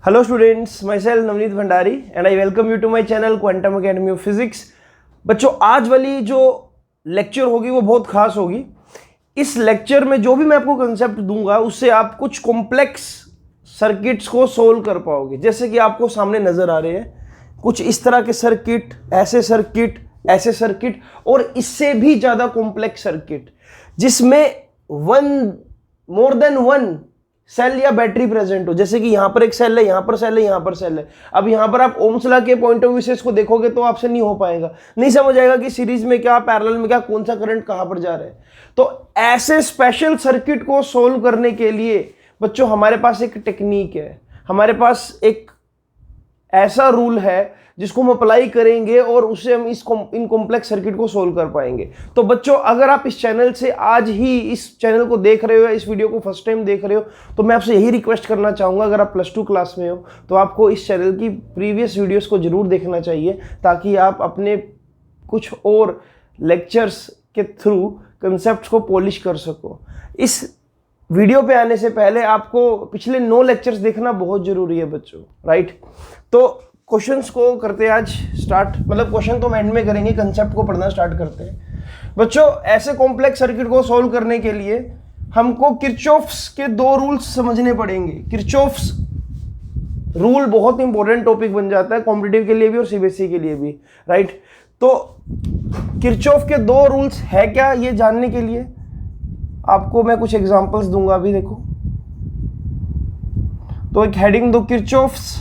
Hello students, myself Navneet Bhandari and I welcome you to my channel Quantum Academy of Physics। बच्चों आज वाली जो lecture होगी वो बहुत खास होगी। इस लेक्चर में जो भी मैं आपको कंसेप्ट दूंगा उससे आप कुछ कॉम्प्लेक्स सर्किट्स को सोल्व कर पाओगे। जैसे कि आपको सामने नज़र आ रहे हैं कुछ इस तरह के सर्किट, ऐसे सर्किट और इससे भी ज़्यादा कॉम्प्लेक्स सर्किट जिसमें मोर देन वन सेल या बैटरी प्रेजेंट हो। जैसे कि यहां पर एक सेल है, यहां पर सेल है, यहां पर सेल है। अब यहां पर आप ओम्स लॉ के पॉइंट ऑफ व्यू से इसको देखोगे तो आपसे नहीं हो पाएगा, नहीं समझ आएगा कि सीरीज में क्या, पैरेलल में क्या, कौन सा करंट कहां पर जा रहा है। तो ऐसे स्पेशल सर्किट को सोल्व करने के लिए बच्चों हमारे पास एक टेक्निक है, हमारे पास एक ऐसा रूल है जिसको हम अप्लाई करेंगे और उससे हम इन कॉम्प्लेक्स सर्किट को सोल्व कर पाएंगे। तो बच्चों अगर आप इस चैनल से आज ही इस चैनल को देख रहे हो या इस वीडियो को फर्स्ट टाइम देख रहे हो तो मैं आपसे यही रिक्वेस्ट करना चाहूँगा, अगर आप +2 क्लास में हो तो आपको इस चैनल की प्रीवियस वीडियोस को जरूर देखना चाहिए ताकि आप अपने कुछ और लेक्चर्स के थ्रू कंसेप्ट को पॉलिश कर सको। इस वीडियो पे आने से पहले आपको पिछले 9 लेक्चर्स देखना बहुत जरूरी है बच्चों, राइट। तो क्वेश्चंस को करते हैं आज स्टार्ट, मतलब क्वेश्चन तो हम एंड में करेंगे, कंसेप्ट को पढ़ना स्टार्ट करते हैं। बच्चों ऐसे कॉम्प्लेक्स सर्किट को सॉल्व करने के लिए हमको किरचॉफ्स के 2 रूल्स समझने पड़ेंगे। किरचॉफ्स रूल बहुत इंपॉर्टेंट टॉपिक बन जाता है कॉम्पिटिटिव के लिए भी और सीबीएसई के लिए भी, राइट। तो किरचॉफ के 2 रूल्स है क्या ये जानने के लिए आपको मैं कुछ एग्जांपल्स दूंगा। अभी देखो तो एक हेडिंग दो किरचॉफ्स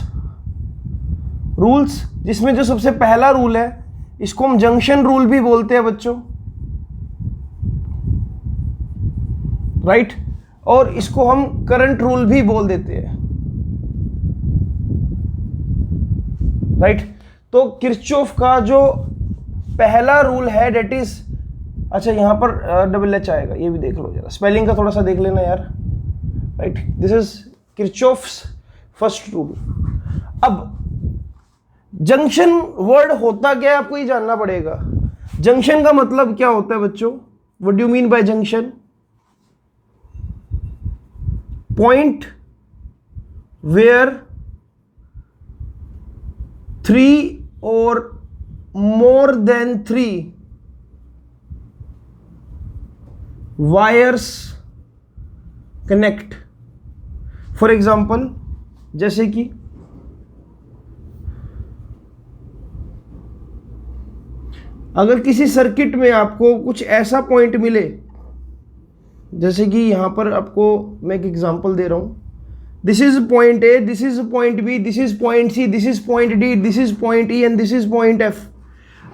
रूल्स, जिसमें जो सबसे पहला रूल है इसको हम जंक्शन रूल भी बोलते हैं बच्चों, राइट। और इसको हम करंट रूल भी बोल देते हैं, राइट। तो किरचॉफ का जो पहला रूल है डेट इज, अच्छा यहां पर डबल एच आएगा, ये भी देख लो जरा, स्पेलिंग का थोड़ा सा देख लेना यार, right. This is Kirchhoff's first rule. अब जंक्शन वर्ड होता क्या है आपको ये जानना पड़ेगा। जंक्शन का मतलब क्या होता है बच्चों, what do you mean by junction? Point where 3 और more than 3 wires connect. For example जैसे कि अगर किसी सर्किट में आपको कुछ ऐसा पॉइंट मिले, जैसे कि यहां पर आपको मैं एक एग्जांपल दे रहा हूं, this is point A, this is point B, this is point C, this is point D, this is point E and this is point F.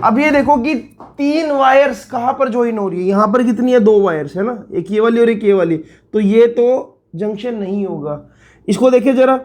अब ये देखो कि 3 वायर्स कहां पर ज्वाइन हो रही है, यहां पर कितनी है, 2 वायर्स है ना, एक ये वाली और एक ये वाली, तो ये तो जंक्शन नहीं होगा। इसको देखिए जरा,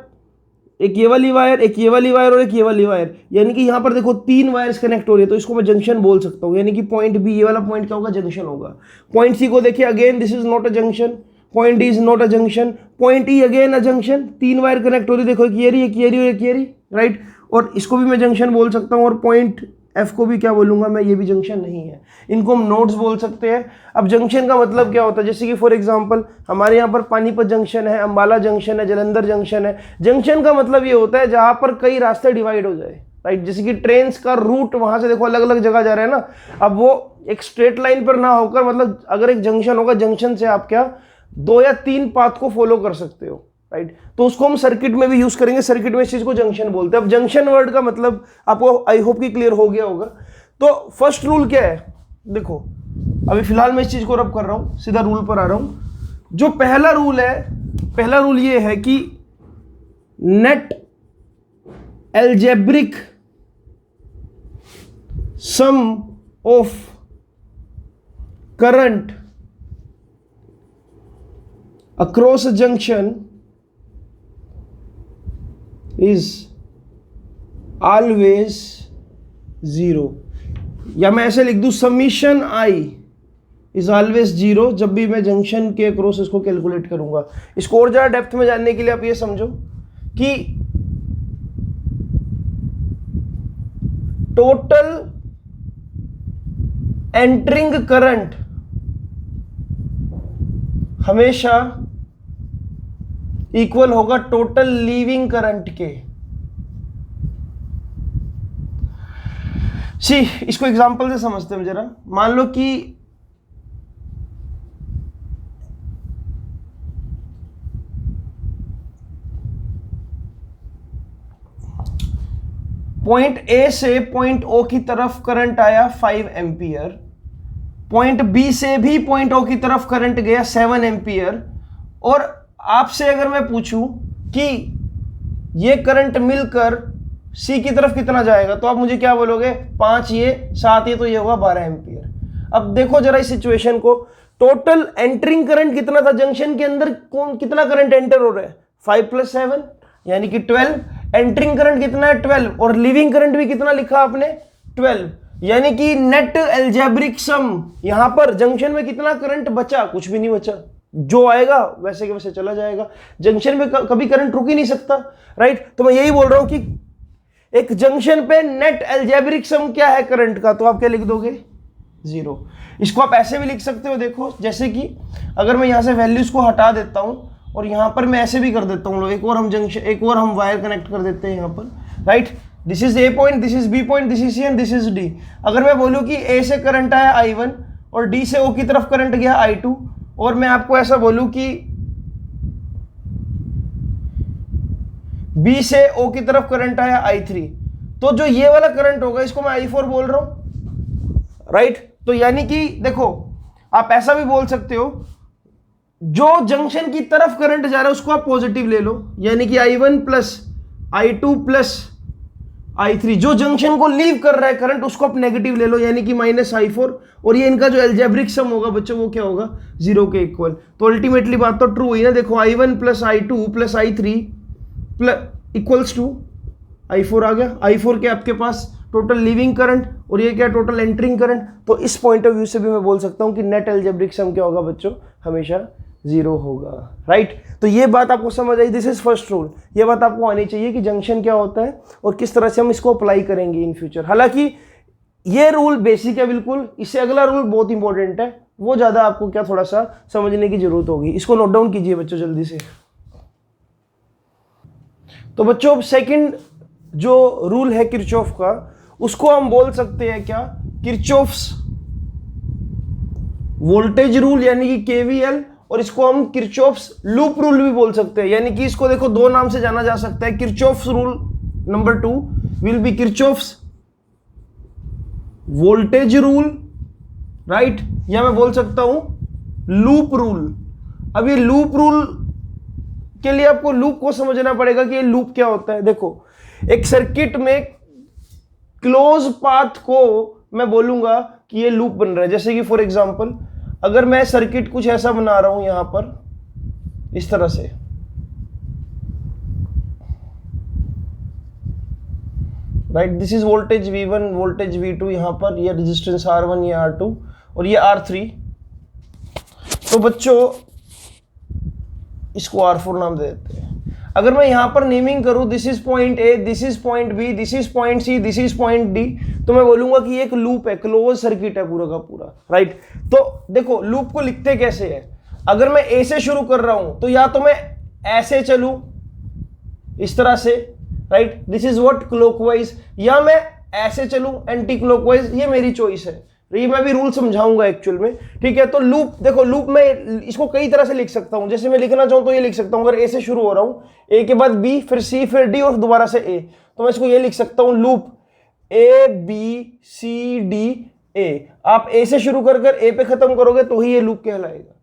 एक ये वाली वायर, एक ये वाली वायर और एक ये वाली वायर, यानी कि यहां पर देखो 3 वायर्स कनेक्ट हो रही है, तो इसको मैं जंक्शन बोल सकता हूं। यानी कि पॉइंट बी, ये वाला पॉइंट क्या होगा, जंक्शन होगा। पॉइंट सी को देखिए, again this is not a junction, point D is not a junction, point E again a junction, 3 wire connect हो रही, देखो एक ये रही, एक ये रही और एक ये रही, राइट। और इसको भी मैं जंक्शन बोल सकता हूं, और पॉइंट एफ को भी क्या बोलूंगा मैं, ये भी जंक्शन नहीं है। इनको हम नोड्स बोल सकते हैं। अब जंक्शन का मतलब क्या होता है, जैसे कि फॉर एग्जांपल हमारे यहाँ पर पानीपत जंक्शन है, अंबाला जंक्शन है, जलंधर जंक्शन है। जंक्शन का मतलब ये होता है जहां पर कई रास्ते डिवाइड हो जाए, राइट। जैसे कि ट्रेन का रूट वहां से देखो अलग अलग जगह जा रहा है ना, अब वो एक स्ट्रेट लाइन पर ना होकर, मतलब अगर एक जंक्शन होगा, जंक्शन से आप क्या 2 या 3 पाथ को फॉलो कर सकते हो, राइट। तो उसको हम सर्किट में भी यूज करेंगे, सर्किट में इस चीज को जंक्शन बोलते हैं। अब जंक्शन वर्ड का मतलब आपको आई होप कि क्लियर हो गया होगा। तो फर्स्ट रूल क्या है, देखो अभी फिलहाल मैं इस चीज को रब कर रहा हूं, सीधा रूल पर आ रहा हूं। जो पहला रूल है, पहला रूल ये है कि net algebraic sum of current across a junction is always 0, या मैं ऐसे लिख दूं, समीशन आई इज ऑलवेज 0 जब भी मैं जंक्शन के अक्रॉस इसको कैलकुलेट करूंगा। इसको और ज्यादा डेप्थ में जानने के लिए आप ये समझो कि टोटल एंटरिंग करंट हमेशा इक्वल होगा टोटल लीविंग करंट के। सी इसको एग्जांपल से समझते हैं जरा। मान लो कि पॉइंट ए से पॉइंट ओ की तरफ करंट आया 5 एम्पियर, पॉइंट बी से भी पॉइंट ओ की तरफ करंट गया 7 एम्पियर, और आपसे अगर मैं पूछूं कि ये करंट मिलकर सी की तरफ कितना जाएगा, तो आप मुझे क्या बोलोगे, 5 ये 7 ये, तो ये होगा 12 एम्पियर। अब देखो जरा इस सिचुएशन को, टोटल एंटरिंग करंट कितना था जंक्शन के अंदर, कौन कितना करंट एंटर हो रहा है, 5 + 7 यानी कि 12। एंटरिंग करंट कितना है 12, और लिविंग करंट भी कितना लिखा आपने 12, यानी कि नेट एल्जेब्रिक सम यहां पर जंक्शन में कितना करंट बचा, कुछ भी नहीं बचा, जो आएगा वैसे के वैसे चला जाएगा। जंक्शन में कभी करंट रुक ही नहीं सकता, राइट। तो मैं यही बोल रहा हूं कि एक जंक्शन पे नेट एल्जेब्रिक सम क्या है करंट का, तो आप क्या लिख दोगे 0। इसको आप ऐसे भी लिख सकते हो, देखो जैसे कि अगर मैं यहां से वैल्यूज को हटा देता हूं और यहां पर मैं ऐसे भी कर देता हूं, एक और हम वायर कनेक्ट कर देते हैं यहां पर, right. This is A point, this is B point, this is C and this is D. अगर मैं बोलूं कि ए से करंट आया I1 और डी से ओ की तरफ करंट गया I2, और मैं आपको ऐसा बोलूं कि बी से ओ की तरफ करंट आया I3, तो जो ये वाला करंट होगा इसको मैं I4 बोल रहा हूं, राइट। तो यानी कि देखो आप ऐसा भी बोल सकते हो, जो जंक्शन की तरफ करंट जा रहा है उसको आप पॉजिटिव ले लो, यानी कि I1 + I2 + I3। जो जंक्शन को लीव कर रहा है करंट उसको आप नेगेटिव ले लो, यानी कि -I4, और ये इनका जो एल्जेब्रिक सम होगा बच्चों वो क्या होगा 0 के इक्वल। तो अल्टीमेटली बात तो ट्रू हुई ना, देखो I1 + I2 + I3 equals to I4 आ गया। I4 के आपके पास टोटल लिविंग करंट, और ये क्या टोटल एंटरिंग करंट। तो इस पॉइंट ऑफ व्यू से भी मैं बोल सकता हूं कि नेट एल्जेब्रिक सम क्या होगा बच्चों, हमेशा 0 होगा, राइट। तो ये बात आपको समझ आई, दिस इज फर्स्ट रूल। ये बात आपको आनी चाहिए कि जंक्शन क्या होता है और किस तरह से हम इसको अप्लाई करेंगे इन फ्यूचर। हालांकि ये रूल बेसिक है बिल्कुल, इससे अगला रूल बहुत इंपॉर्टेंट है, वो ज्यादा आपको क्या थोड़ा सा समझने की जरूरत होगी। इसको नोट डाउन कीजिए बच्चों जल्दी से। तो बच्चों सेकंड जो रूल है किरचॉफ का, उसको हम बोल सकते हैं क्या, किरचॉफ्स वोल्टेज रूल यानी कि केवीएल, और इसको हम किरचॉफ्स लूप रूल भी बोल सकते हैं। यानी कि इसको देखो दो नाम से जाना जा सकता है, Kirchhoff's rule number 2 will be Kirchhoff's voltage rule, right, या मैं बोल सकता हूं लूप रूल। अब ये लूप रूल के लिए आपको लूप को समझना पड़ेगा कि ये लूप क्या होता है। देखो एक सर्किट में क्लोज पाथ को मैं बोलूंगा कि ये लूप बन रहा है। जैसे कि फॉर एग्जांपल अगर मैं सर्किट कुछ ऐसा बना रहा हूं यहां पर इस तरह से, right, this is voltage V1 voltage V2, यहां पर ये रेजिस्टेंस R1 ये R2 और ये R3। तो बच्चों इसको R4 नाम दे देते हैं। अगर मैं यहां पर नेमिंग करूं, this is point A, this is point B, this is point C, this is point D, तो मैं बोलूंगा कि ये एक लूप है, क्लोज सर्किट है पूरा का पूरा, राइट। तो देखो लूप को लिखते कैसे है, अगर मैं A से शुरू कर रहा हूं तो या तो मैं ऐसे चलूं इस तरह से, right, this is what clockwise, या मैं ऐसे चलूं एंटी क्लॉकवाइज, ये मेरी चॉइस है। ये मैं भी रूल समझाऊंगा एक्चुअल में, ठीक है। तो लूप देखो, लूप में इसको कई तरह से लिख सकता हूं। जैसे मैं लिखना चाहूं तो ये लिख सकता हूं, अगर ए से शुरू हो रहा हूं, ए के बाद बी, फिर सी, फिर डी और दोबारा से ए, तो मैं इसको ये लिख सकता हूं loop A B C D A. आप ए से शुरू कर ए पे खत्म करोगे तो ही ये लूप कहलाएगा।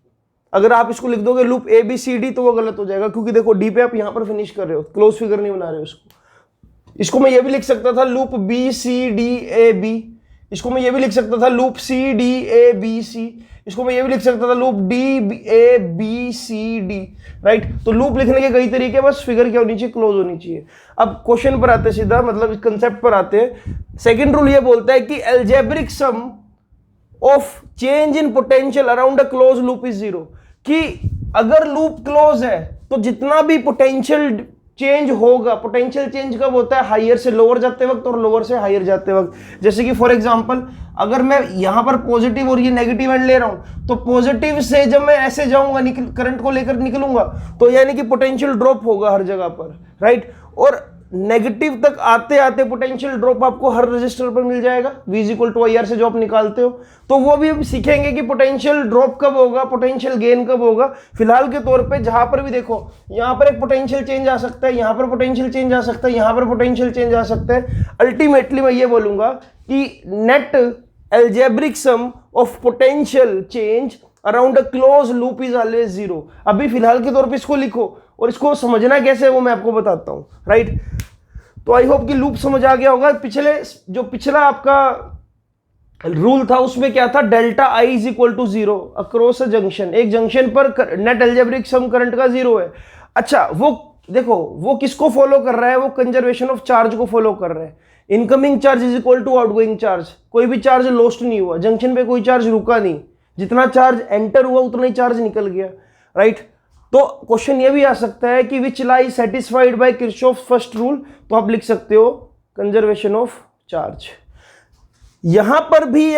अगर आप इसको लिख दोगे loop A B C D तो वो गलत हो जाएगा, क्योंकि देखो डी पे आप यहां पर फिनिश कर रहे हो, क्लोज फिगर नहीं बना रहे हो उसको। इसको मैं ये भी लिख सकता था loop B C D A B, इसको मैं ये भी लिख सकता था loop C D A B C, इसको मैं ये भी लिख सकता था loop D A B C D, right. तो लूप लिखने के कई तरीके, बस फिगर क्या होनी चाहिए, क्लोज होनी चाहिए। अब क्वेश्चन पर आते हैं सीधा, मतलब कंसेप्ट पर आते हैं। सेकंड रूल ये बोलता है कि algebraic sum of change in potential around a close loop is 0, कि अगर लूप क्लोज है तो जितना भी पोटेंशियल चेंज होगा। पोटेंशियल चेंज कब होता है? हायर से लोअर जाते वक्त और लोअर से हायर जाते वक्त। जैसे कि फॉर एग्जांपल अगर मैं यहां पर पॉजिटिव और ये नेगेटिव एंड ले रहा हूं, तो पॉजिटिव से जब मैं ऐसे जाऊंगा, करंट को लेकर निकलूंगा, तो यानी कि पोटेंशियल ड्रॉप होगा हर जगह पर, राइट। और नेगेटिव तक आते आते पोटेंशियल ड्रॉप आपको हर रजिस्टर पर मिल जाएगा, V इक्वल टू IR से जो आप निकालते हो। तो वो भी हम सीखेंगे कि पोटेंशियल ड्रॉप कब होगा, पोटेंशियल गेन कब होगा। फिलहाल के तौर पे जहां पर भी देखो, यहां पर एक पोटेंशियल चेंज आ सकता है, यहां पर पोटेंशियल चेंज आ सकता है, यहां पर पोटेंशियल चेंज आ सकता है। अल्टीमेटली मैं ये बोलूंगा कि net algebraic sum of potential change around a close loop is always zero. अभी फिलहाल के तौर पे इसको लिखो, और इसको समझना कैसे है वो मैं आपको बताता हूं, राइट। तो आई होप कि लूप समझ आ गया होगा। पिछला आपका रूल था उसमें क्या था? Delta I is equal to zero across a junction. एक जंक्शन पर नेट एल्जेब्रिक सम करंट का जीरो है। अच्छा, वो देखो वो किसको फॉलो कर रहा है? वो कंजर्वेशन ऑफ चार्ज को फॉलो कर रहा है। Incoming charge is equal to outgoing charge. कोई भी चार्ज लॉस्ट नहीं हुआ, जंक्शन पे कोई चार्ज रुका नहीं, जितना चार्ज एंटर हुआ उतना ही चार्ज निकल गया, राइट। तो क्वेश्चन ये भी आ सकता है कि which law is satisfied by Kirchhoff first rule. तो आप लिख सकते हो कंजर्वेशन ऑफ चार्ज। यहां पर भी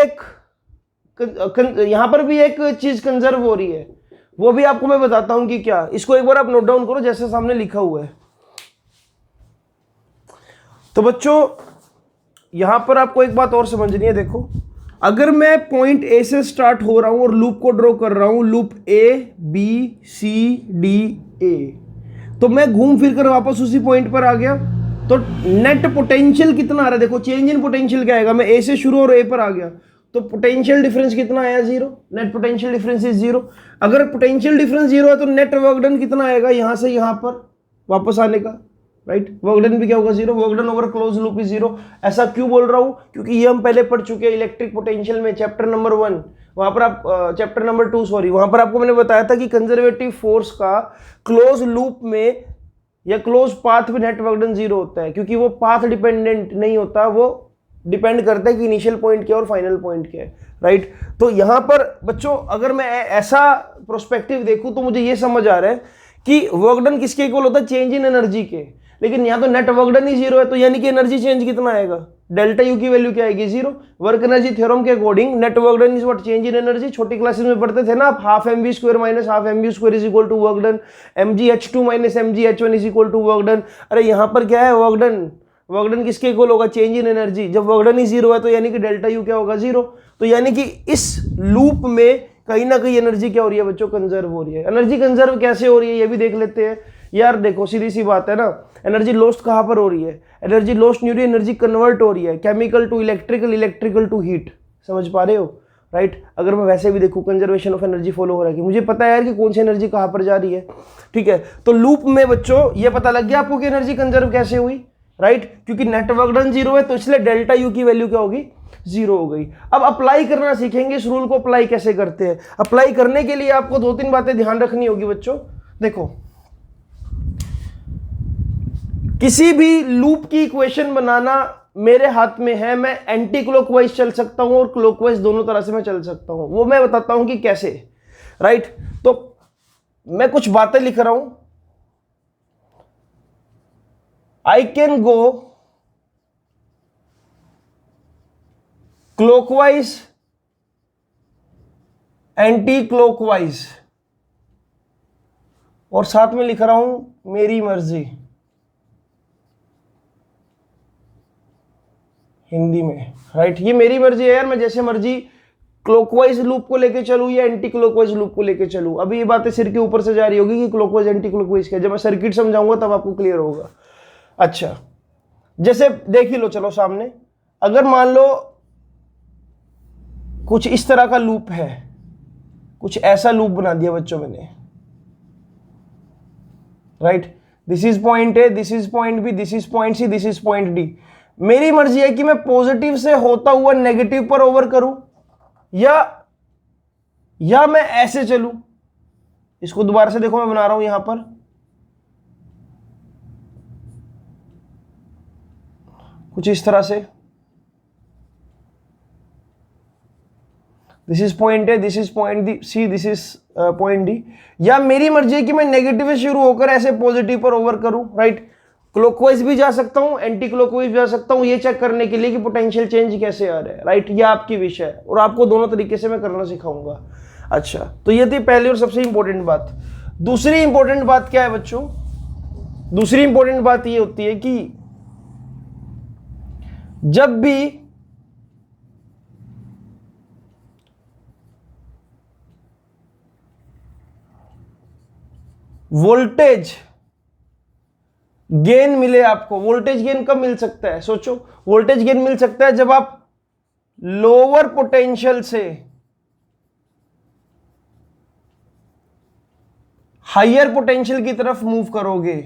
एक चीज कंजर्व हो रही है, वो भी आपको मैं बताता हूं कि क्या। इसको एक बार आप नोट डाउन करो जैसे सामने लिखा हुआ है। तो बच्चों यहां पर आपको एक बात और समझनी है। देखो, अगर मैं पॉइंट ए से स्टार्ट हो रहा हूं और लूप को ड्रॉ कर रहा हूं, लूप ABCDA, तो मैं घूम फिर कर वापस उसी पॉइंट पर आ गया। तो नेट पोटेंशियल कितना आ रहा है? देखो, चेंज इन पोटेंशियल क्या आएगा? मैं ए से शुरू और ए पर आ गया, तो पोटेंशियल डिफरेंस कितना आया? Zero. Net potential difference is zero. अगर पोटेंशियल डिफरेंस जीरो है तो नेट वर्क डन कितना आएगा यहां से यहां पर वापस आने का, राइट। वर्क डन भी क्या होगा? Zero. Work done over close loop is zero. ऐसा क्यों बोल रहा हूं? क्योंकि ये हम पहले पढ़ चुके हैं इलेक्ट्रिक पोटेंशियल में, चैप्टर नंबर 1। वहां पर आप चैप्टर नंबर 2 सॉरी, वहां पर आपको मैंने बताया था कि कंजर्वेटिव फोर्स का क्लोज लूप में या क्लोज पाथ में नेट वर्क डन जीरो होता है, क्योंकि वो पाथ डिपेंडेंट नहीं होता, वो डिपेंड करता है कि इनिशियल पॉइंट क्या और फाइनल पॉइंट क्या है, राइट। तो यहां पर बच्चों अगर मैं ऐसा प्रोस्पेक्टिव देखूं तो मुझे ये समझ आ रहा है कि वर्क डन किसके इक्वल होता है? चेंज इन एनर्जी के। लेकिन यहां तो नेट वर्क डन ही जीरो है, तो यानी कि एनर्जी चेंज कितना आएगा? डेल्टा यू की वैल्यू क्या आएगी? जीरो। वर्क एनर्जी थ्योरम के according net work done is what? Change in energy. छोटी क्लासेस में पढ़ते थे ना आप, half mv square minus half mv square is equal to work done, mgh2 minus mgh1 is equal to work done. अरे यहां पर क्या है? Work done. वर्क डन किसके इक्वल होगा? Change in energy. जब वर्क डन ही जीरो है तो यानी कि डेल्टा यू क्या होगा? जीरो। तो यानी कि इस लूप में कहीं ना कहीं एनर्जी क्या हो रही है बच्चों? कंजर्व हो रही है। एनर्जी कंजर्व कैसे हो रही है ये भी देख लेते हैं। यार देखो, सीधी सी बात है ना, एनर्जी लॉस्ट कहां पर हो रही है? एनर्जी लॉस्ट नहीं हो रही है, एनर्जी कन्वर्ट हो रही है, chemical to electrical, electrical to heat. समझ पा रहे हो, राइट। अगर मैं वैसे भी देखूं कंजर्वेशन ऑफ एनर्जी फॉलो हो रहा है कि मुझे पता है यार कि कौन सी एनर्जी कहां पर जा रही है, ठीक है। तो लूप में बच्चों ये पता लग गया आपको कि एनर्जी कंजर्व कैसे हुई, राइट। क्योंकि नेट वर्क डन जीरो है तो इसलिए डेल्टा यू की वैल्यू क्या होगी? जीरो हो गई। अब अप्लाई करना सीखेंगे, इस रूल को अप्लाई कैसे करते हैं। अप्लाई करने के लिए आपको 2-3 बातें ध्यान रखनी होगी बच्चों। देखो, किसी भी लूप की इक्वेशन बनाना मेरे हाथ में है। मैं एंटी क्लॉकवाइज चल सकता हूं और क्लॉकवाइज, दोनों तरह से मैं चल सकता हूं। वो मैं बताता हूं कि कैसे, राइट। तो मैं कुछ बातें लिख रहा हूं। I can go clockwise, anti clockwise, और साथ में लिख रहा हूं मेरी मर्जी हिंदी में, राइट। ये मेरी मर्जी है यार, मैं जैसे मर्जी क्लॉकवाइज लूप को लेके चलूं या एंटी क्लॉकवाइज लूप को लेके चलूं। अभी ये बातें सिर के ऊपर से जा रही होगी कि क्लॉकवाइज एंटी क्लॉकवाइज क्या। जब मैं सर्किट समझाऊंगा तब आपको क्लियर होगा। अच्छा, जैसे देख ही लो, चलो सामने। अगर मान लो कुछ इस तरह का लूप है, कुछ ऐसा लूप बना दिया बच्चों मैंने, right. This is point A, this is point B, this is point C, this is point D. मेरी मर्जी है कि मैं पॉजिटिव से होता हुआ नेगेटिव पर ओवर करूं या मैं ऐसे चलूं। इसको दोबारा से देखो, मैं बना रहा हूं यहां पर कुछ इस तरह से। This is point A, this is point C, this is point D. या मेरी मर्जी है कि मैं नेगेटिव से शुरू होकर ऐसे पॉजिटिव पर ओवर करूं, राइट। क्लॉकवाइज भी जा सकता हूं, एंटी क्लॉकवाइज भी जा सकता हूं, ये चेक करने के लिए कि पोटेंशियल चेंज कैसे आ रहा है, राइट। ये आपकी विषय है और आपको दोनों तरीके से मैं करना सिखाऊंगा। अच्छा, तो ये थी पहली और सबसे इंपॉर्टेंट बात। दूसरी इंपॉर्टेंट बात क्या है बच्चों? दूसरी इंपॉर्टेंट बात ये होती है कि जब भी वोल्टेज गेन मिले आपको, वोल्टेज गेन कब मिल सकता है? सोचो, वोल्टेज गेन मिल सकता है जब आप लोअर पोटेंशियल से हायर पोटेंशियल की तरफ मूव करोगे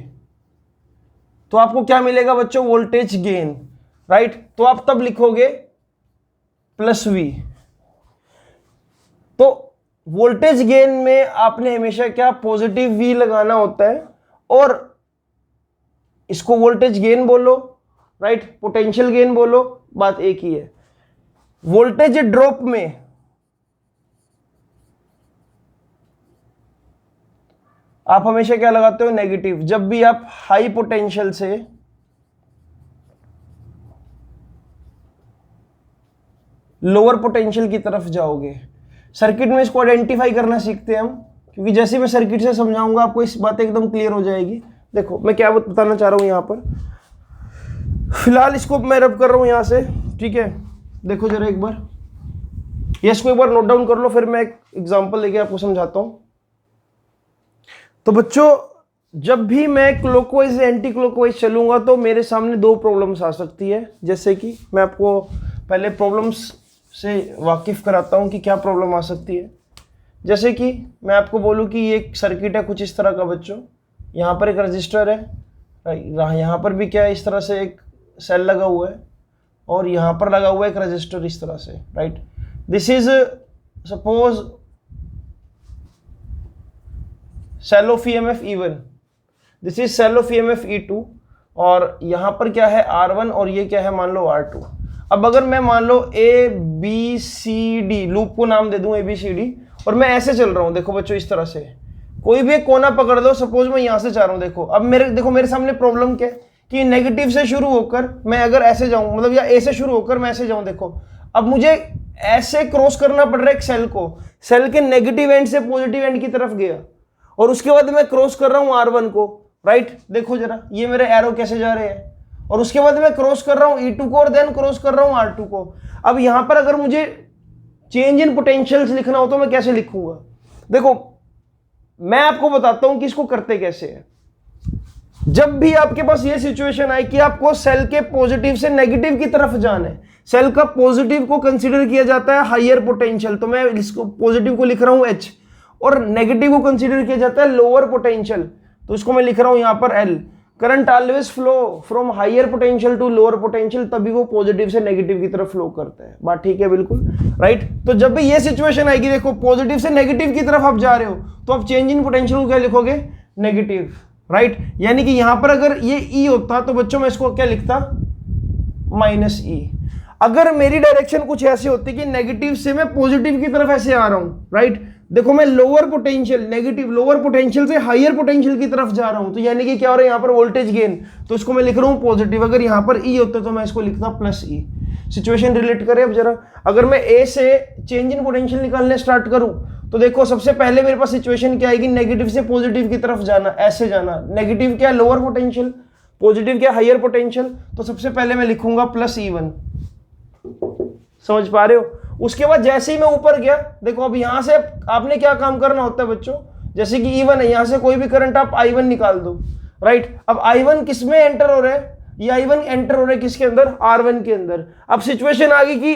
तो आपको क्या मिलेगा बच्चों? Voltage gain, right. तो आप तब लिखोगे प्लस वी। तो वोल्टेज गेन में आपने हमेशा क्या पॉजिटिव वी लगाना होता है और इसको वोल्टेज गेन बोलो, राइट, पोटेंशियल गेन बोलो, बात एक ही है। वोल्टेज ड्रॉप में आप हमेशा क्या लगाते हो? नेगेटिव। जब भी आप हाई पोटेंशियल से लोअर पोटेंशियल की तरफ जाओगे, सर्किट में इसको आइडेंटिफाई करना सीखते हैं हम, क्योंकि जैसे मैं सर्किट से समझाऊंगा आपको इस बात एकदम क्लियर हो जाएगी। देखो मैं क्या बताना चाह रहा हूं यहां पर, फिलहाल इसको मैं रब कर रहा हूं यहां से, ठीक है। देखो जरा एक बार, ये इसको एक बार नोट डाउन कर लो, फिर मैं एक एग्जांपल लेके आपको समझाता हूं। तो बच्चों, जब भी मैं क्लॉकवाइज एंटी क्लॉकवाइज चलूंगा तो मेरे सामने दो प्रॉब्लम्स आ सकती है। जैसे कि मैं आपको पहले प्रॉब्लम्स से वाकिफ कराता हूं कि क्या प्रॉब्लम आ सकती है। जैसे कि मैं आपको बोलूं कि ये एक सर्किट है कुछ इस तरह का बच्चों, यहाँ पर एक रजिस्टर है, यहाँ पर भी क्या है, इस तरह से एक सेल लगा हुआ है और यहाँ पर लगा हुआ है एक रजिस्टर इस तरह से, right. This is suppose cell of EMF E1, this is cell of EMF E2 और यहाँ पर क्या है R1 और ये क्या है मान लो R2। अब अगर मैं मान लो ABCD लूप को नाम दे दूं ABCD और मैं ऐसे चल रहा हूं, देखो बच्चों इस तरह से कोई भी एक कोना पकड़ दो, सपोज मैं यहां से जा रहा हूं। देखो अब मेरे सामने प्रॉब्लम क्या है कि नेगेटिव से शुरू होकर मैं अगर ऐसे जाऊं, मतलब या ए से शुरू होकर मैं ऐसे जाऊं, देखो अब मुझे ऐसे क्रॉस करना पड़ रहा है एक सेल को, सेल के नेगेटिव एंड से पॉजिटिव एंड की तरफ गया और उसके बाद मैं क्रॉस कर रहा हूं R1 को, राइट। देखो जरा ये मेरे एरो कैसे जा रहे हैं और उसके बाद मैं क्रॉस कर रहा हूं E2 को और देन क्रॉस कर रहा हूं R2 को। अब यहां पर अगर मुझे चेंज इन पोटेंशियल्स लिखना हो तो मैं कैसे लिखूंगा? देखो मैं आपको बताता हूं कि इसको करते कैसे है। जब भी आपके पास ये सिचुएशन आए कि आपको सेल के पॉजिटिव से नेगेटिव की तरफ जाना है, सेल का पॉजिटिव को कंसीडर किया जाता है हायर पोटेंशियल, तो मैं इसको पॉजिटिव को लिख रहा हूं H और नेगेटिव को कंसीडर किया जाता है लोअर पोटेंशियल, तो इसको मैं लिख रहा हूं यहां पर L। Current always flow from higher potential to lower potential, तभी वो पॉजिटिव से नेगेटिव की तरफ फ्लो करता है। बात ठीक है बिल्कुल, राइट। तो जब भी ये सिचुएशन आएगी, देखो पॉजिटिव से नेगेटिव की तरफ आप जा रहे हो तो आप चेंज इन पोटेंशियल को क्या लिखोगे? Negative, right. यानी कि यहां पर अगर ये E होता तो बच्चों मैं इसको क्या लिखता? -E। अगर मेरी डायरेक्शन कुछ ऐसी होती कि नेगेटिव से मैं पॉजिटिव की तरफ ऐसे आ रहा हूं, राइट, देखो मैं lower potential negative lower potential से हायर पोटेंशियल की तरफ जा रहा हूं, तो यानी कि क्या हो रहा है यहाँ पर वोल्टेज गेन, तो इसको मैं लिख रहा हूं पॉजिटिव। अगर यहाँ पर E होता तो मैं इसको लिखता +E। सिचुएशन रिलेट करें अब जरा, अगर मैं A से चेंज इन पोटेंशियल निकालने स्टार्ट करूं तो देखो सबसे पहले मेरे पास सिचुएशन क्या आएगी? नेगेटिव से पॉजिटिव की तरफ जाना, ऐसे जाना। नेगेटिव क्या? लोअर पोटेंशियल, पॉजिटिव क्या? Higher potential. तो सबसे पहले मैं लिखूंगा +E1, समझ पा रहे हो? उसके बाद जैसे ही मैं ऊपर गया, देखो अब यहां से आपने क्या काम करना होता है बच्चों, जैसे कि E1 है, यहां से कोई भी करंट आप I1 निकाल दो, राइट। अब I1 किस में एंटर हो रहा है? ये I1 एंटर हो रहा है किसके अंदर? R1 के अंदर। अब सिचुएशन आ गई कि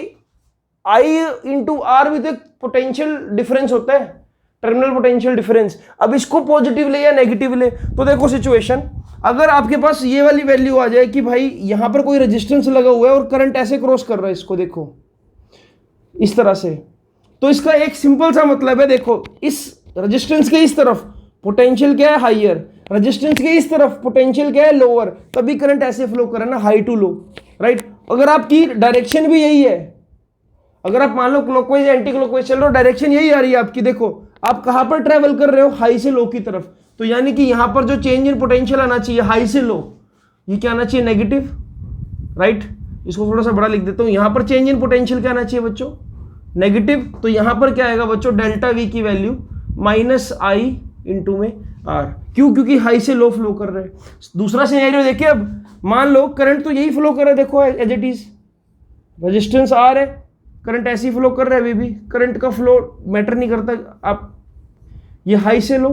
I इंटू R भी तो एक पोटेंशियल डिफरेंस होता है, टर्मिनल पोटेंशियल डिफरेंस। अब इसको पॉजिटिव ले या नेगेटिव ले, तो देखो सिचुएशन, अगर आपके पास ये वाली वैल्यू आ जाए कि भाई यहां पर कोई रेजिस्टेंस लगा हुआ है और करंट ऐसे क्रॉस कर रहा है इसको, देखो इस तरह से, तो इसका एक सिंपल सा मतलब है, देखो इस रेजिस्टेंस के इस तरफ पोटेंशियल क्या है? हायर। रेजिस्टेंस के इस तरफ पोटेंशियल क्या है? लोअर। तभी करंट ऐसे फ्लो कर रहा है ना, हाई टू लो, राइट। अगर आपकी डायरेक्शन भी यही है, अगर आप मान लो क्लॉकवाइज या एंटी क्लॉकवाइज चल रहे हो, डायरेक्शन यही आ रही है आपकी, देखो आप कहां पर ट्रेवल कर रहे हो, हाई से लो की तरफ, तो यानी कि यहां पर जो चेंज इन पोटेंशियल आना चाहिए हाई से लो, ये क्या आना चाहिए, नेगेटिव, राइट। इसको थोड़ा सा बड़ा लिख देता हूं, यहां पर चेंज इन पोटेंशियल क्या आना चाहिए बच्चों, नेगेटिव। तो यहां पर क्या आएगा बच्चों, डेल्टा वी की वैल्यू माइनस आई इंटू में आर, क्यों, क्योंकि हाई से लो फ्लो कर रहे हैं। दूसरा सिनेरियो देखिए, अब मान लो करंट तो यही फ्लो कर रहा है, देखो as it is, resistance R है, करंट ऐसे ही फ्लो कर रहा है अभी भी, करंट का फ्लो मैटर नहीं करता, आप ये हाई से लो,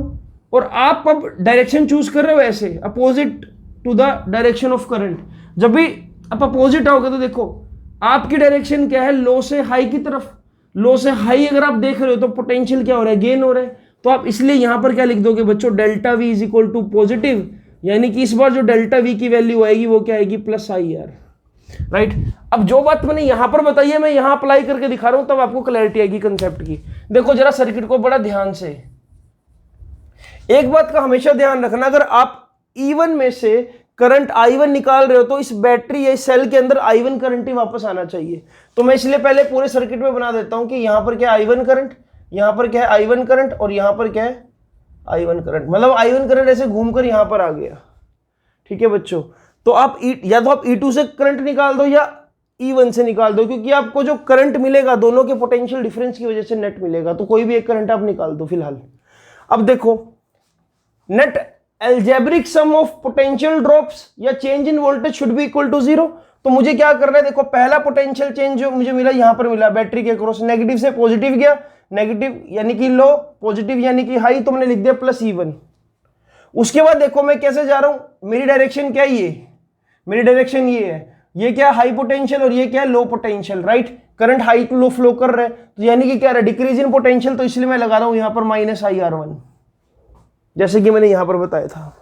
और आप अब डायरेक्शन चूज कर रहे हो ऐसे opposite to the direction of current. जब भी आप अपोजिट आओगे तो देखो आपकी डायरेक्शन क्या है, लो से हाई की तरफ, लो से हाई अगर आप देख रहे हो तो पोटेंशियल क्या हो रहा है, गेन हो रहा है। तो आप इसलिए यहां पर क्या लिख दोगे बच्चों, delta V is equal to positive, यानी कि इस बार जो डेल्टा वी की वैल्यू आएगी वो क्या आएगी, प्लस आई आर, राइट। अब जो बात मैंने यहां पर बताई है मैं यहां अप्लाई करके दिखा रहा हूं, तब आपको क्लैरिटी आएगी कंसेप्ट की। देखो जरा सर्किट को बड़ा ध्यान से, एक बात का हमेशा ध्यान रखना, अगर आप E1 में से करंट I1 निकाल रहे हो तो इस बैटरी या इस सेल के अंदर I1 करंट ही वापस आना चाहिए। तो मैं इसलिए पहले पूरे सर्किट में बना देता हूं कि यहां पर क्या है I1 करंट, यहां पर क्या है I1 करंट, और यहां पर क्या है I1 करंट, मतलब I1 करंट ऐसे घूमकर यहां पर आ गया, ठीक है बच्चों। तो आप या तो आप E2 से करंट निकाल दो या E1 से निकाल दो, क्योंकि आपको जो करंट मिलेगा दोनों के पोटेंशियल डिफरेंस की वजह से नेट मिलेगा, तो कोई भी एक करंट आप निकाल दो फिलहाल। अब देखो net algebraic sum of potential drops या change in voltage should be equal to 0। तो मुझे क्या करना है, देखो पहला पोटेंशियल चेंज जो मुझे मिला यहां पर मिला बैटरी के क्रॉस, नेगेटिव से पॉजिटिव गया, नेगेटिव यानी कि लो, पॉजिटिव यानी कि हाई, तो मैंने लिख दिया प्लस E1। उसके बाद देखो मैं कैसे जा रहा हूं, मेरी डायरेक्शन क्या है, ये मेरी डायरेक्शन ये है, ये क्या हाई पोटेंशियल और ये क्या है low potential, right. Current high to low flow कर रहा है, तो यानी कि क्या है, डिक्रीज इन पोटेंशियल, तो इसलिए मैं लगा रहा हूं यहां पर माइनस IR1, जैसे कि मैंने यहां पर बताया था।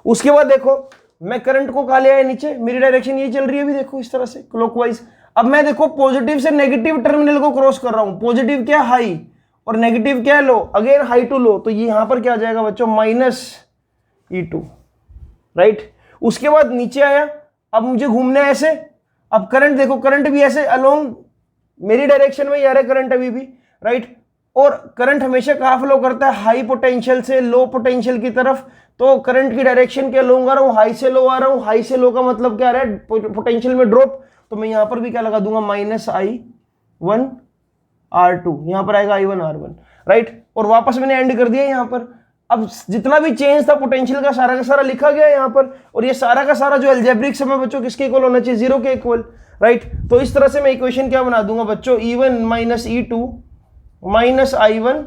उसके बाद देखो मैं करंट को कहा ले आया नीचे, मेरी डायरेक्शन ये चल रही है अभी, देखो इस तरह से क्लॉकवाइज। अब मैं देखो पॉजिटिव से नेगेटिव टर्मिनल को क्रॉस कर रहा हूं, पॉजिटिव क्या हाई और नेगेटिव क्या लो, अगेन हाई टू लो, तो ये यहां पर क्या आ जाएगा बच्चों, माइनस E2, राइट। उसके बाद नीचे आया, अब मुझे घूमना है ऐसे, अब करंट देखो, करंट भी ऐसे अलोंग मेरी डायरेक्शन में ही आ रहा है करंट अभी भी, राइट। और करंट हमेशा कहां फ्लो करता है, हाई पोटेंशियल से लो पोटेंशियल की तरफ, तो करंट की डायरेक्शन के अलोंग आ रहा हूं, हाई से लो आ रहा हूं, हाई से लो का मतलब क्या आ रहा है, पोटेंशियल में ड्रॉप, तो मैं यहां पर भी क्या लगा दूंगा, माइनस I1 R2, यहां पर आएगा I1 R1, राइट। और वापस मैंने एंड कर दिया यहां पर। अब जितना भी चेंज था पोटेंशियल का सारा लिखा गया यहां पर, और ये सारा का सारा जो अलजेब्रिक सम है बच्चों किसके इक्वल होना चाहिए, 0 के इक्वल, राइट। तो इस तरह से मैं इक्वेशन क्या बना दूंगा बच्चों, E1 minus E2 minus I1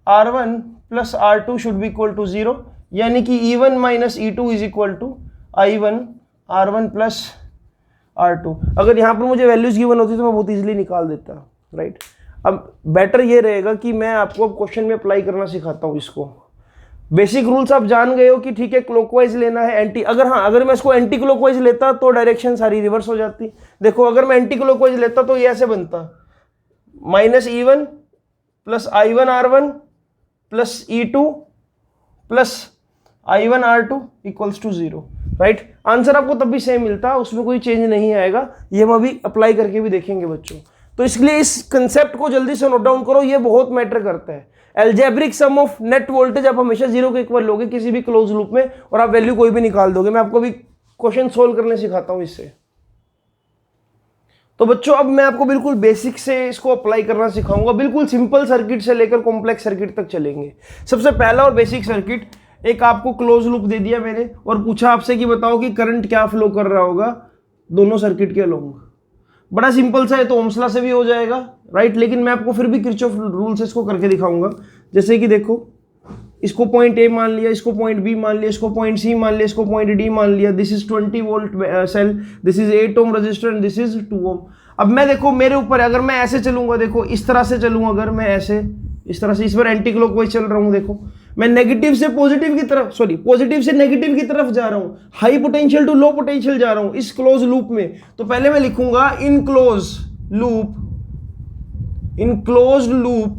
R1 plus R2 should be equal to 0, यानी कि E1 minus E2 is equal to I1 R1 plus R2। अगर यहां पर मुझे वैल्यूज गिवन होती तो मैं बहुत इजीली निकाल देता, राइट। अब बेटर ये रहेगा कि मैं आपको अब क्वेश्चन में अप्लाई करना सिखाता हूं इसको। बेसिक रूल्स आप जान गए हो कि ठीक है क्लॉकवाइज लेना है, एंटी, अगर मैं इसको एंटी क्लॉकवाइज लेता तो डायरेक्शन सारी रिवर्स हो जाती। देखो अगर मैं एंटी क्लॉकवाइज लेता तो ये ऐसे बनता, minus E1 plus I1 R1 plus E2 plus I1 R2 equals to 0, right. Answer आपको तब भी सेम मिलता, उसमें कोई चेंज नहीं आएगा। ये हम अभी अप्लाई करके भी देखेंगे बच्चों। तो इसलिए इस कंसेप्ट को जल्दी से नोट डाउन करो, ये बहुत मैटर करता है। Algebraic sum of net voltage आप हमेशा 0 के इक्वल लोगे किसी भी क्लोज लूप में, और आप वैल्यू कोई भी निकाल दोगे। मैं आपको भी क्वेश्चन सोल्व करने सिखाता हूं इससे। तो बच्चों अब मैं आपको बिल्कुल बेसिक से इसको अप्लाई करना सिखाऊंगा, बिल्कुल सिंपल सर्किट से लेकर कॉम्प्लेक्स सर्किट तक चलेंगे। सबसे पहला और बेसिक सर्किट, एक आपको क्लोज लूप दे दिया मैंने और पूछा आपसे कि बताओ कि करंट क्या फ्लो कर रहा होगा दोनों सर्किट के अलोंग। बड़ा सिंपल सा है, तो ओम्स लॉ से भी हो जाएगा, राइट। लेकिन मैं आपको फिर भी किरचॉफ रूल से इसको करके दिखाऊंगा। जैसे कि देखो, इसको पॉइंट ए मान लिया, इसको पॉइंट बी मान लिया, इसको पॉइंट सी मान लिया, इसको पॉइंट डी मान लिया। This is 20 volt cell, this is 8 ohm resistor and this is 2 ohm. अब मैं देखो मेरे ऊपर, अगर मैं ऐसे चलूंगा, देखो इस तरह से चलूंगा, अगर मैं ऐसे इस तरह से, इस पर एंटी क्लॉकवाइज चल रहा हूं, देखो मैं नेगेटिव से पॉजिटिव की तरफ, सॉरी पॉजिटिव से नेगेटिव की तरफ जा रहा हूं, high potential to low potential जा रहा हूं इस क्लोज लूप में। तो पहले मैं लिखूंगा in close loop, in close loop,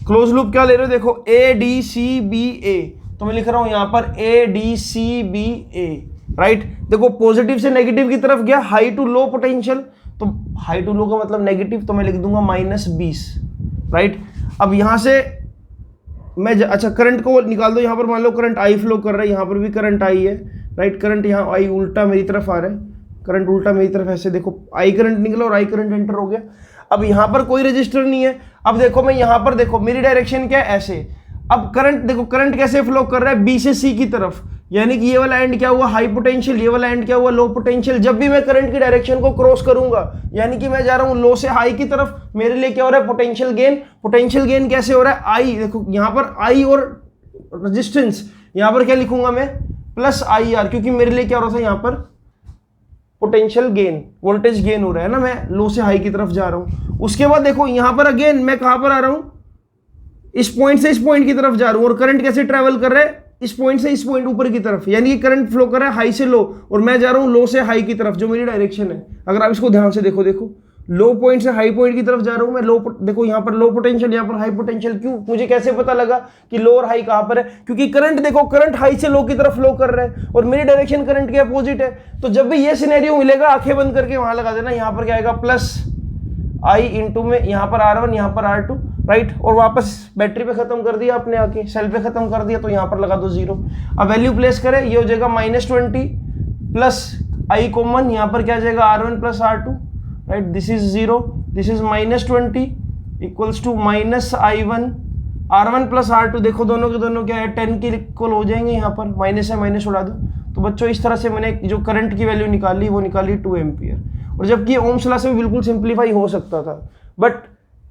close loop क्या ले रहे हो, देखो ए डी सी बी ए, तो मैं लिख रहा हूं यहां पर A D C B A, right. देखो पॉजिटिव से नेगेटिव की तरफ गया, हाई टू लो पोटेंशियल, तो हाई टू लो का मतलब नेगेटिव, तो मैं लिख दूंगा -20, राइट। अब यहाँ से मैं अच्छा करंट को निकाल दो, यहाँ पर मान लो करंट आई फ्लो कर रहा है, यहाँ पर भी करंट आई है, राइट। करंट यहाँ आई उल्टा मेरी तरफ आ रहा है, करंट उल्टा मेरी तरफ ऐसे देखो, आई करंट निकला और आई करंट एंटर हो गया। अब यहाँ पर कोई रजिस्टर नहीं है। अब देखो मैं यहाँ पर देखो मेरी डायरेक्शन क्या है, ऐसे। अब करंट देखो, करंट कैसे फ्लो कर रहा है, बी से सी की तरफ, यानी कि ये वाला एंड क्या हुआ, हाई पोटेंशियल, ये वाला एंड क्या हुआ, लो पोटेंशियल। जब भी मैं करंट की डायरेक्शन को क्रॉस करूंगा, यानी कि मैं जा रहा हूं लो से हाई की तरफ, मेरे लिए क्या हो रहा है, पोटेंशियल गेन। पोटेंशियल गेन कैसे हो रहा है, आई, देखो यहां पर आई और रेजिस्टेंस, यहां पर क्या लिखूंगा मैं, प्लस आई आर, क्योंकि मेरे लिए क्या हो रहा था यहाँ पर पोटेंशियल गेन, वोल्टेज गेन हो रहा है ना, मैं लो से हाई की तरफ जा रहा हूं। उसके बाद देखो यहां पर अगेन मैं कहां पर आ रहा हूं, इस पॉइंट से इस पॉइंट की तरफ जा रहा हूं, और करंट कैसे ट्रेवल कर रहा है, इस पॉइंट से इस पॉइंट ऊपर की तरफ, यानी कि करंट फ्लो कर रहा है हाई से लो, और मैं जा रहा हूं लो से हाई की तरफ, जो मेरी डायरेक्शन है। अगर आप इसको ध्यान से देखो, देखो लो पॉइंट से हाई पॉइंट की तरफ जा रहा हूं मैं, लो, देखो यहां पर लो पोटेंशियल, यहां पर हाई पोटेंशियल। क्यों, मुझे कैसे पता लगा कि लो और हाई कहां पर है, क्योंकि करंट देखो, करंट हाई से लो की तरफ फ्लो कर रहा है और मेरी डायरेक्शन करंट के अपोजिट है। तो जब भी ये सिनेरियो मिलेगा, आंखें बंद करके वहां लगा देना, यहां पर क्या आएगा, प्लस आई इंटू में यहाँ पर R1, यहाँ पर R2, राइट। और वापस बैटरी पे खत्म कर दिया आपने, आके सेल पे खत्म कर दिया, तो यहाँ पर लगा दो 0। अब वैल्यू प्लेस करें, ये हो जाएगा -20 प्लस आई कॉमन, यहाँ पर क्या जाएगा, R1 plus R2, right. This is 0, this is -20 equals to -I1, R1 plus R2, देखो दोनों के दोनों क्या है, 10 के इक्वल हो जाएंगे, यहाँ पर माइनस है माइनस उड़ा दो। तो बच्चों इस तरह से मैंने जो करंट की वैल्यू निकाली, वो निकाली 2 एम्पियर। और जबकि ओम्स लॉ से भी बिल्कुल सिंप्लीफाई हो सकता था, बट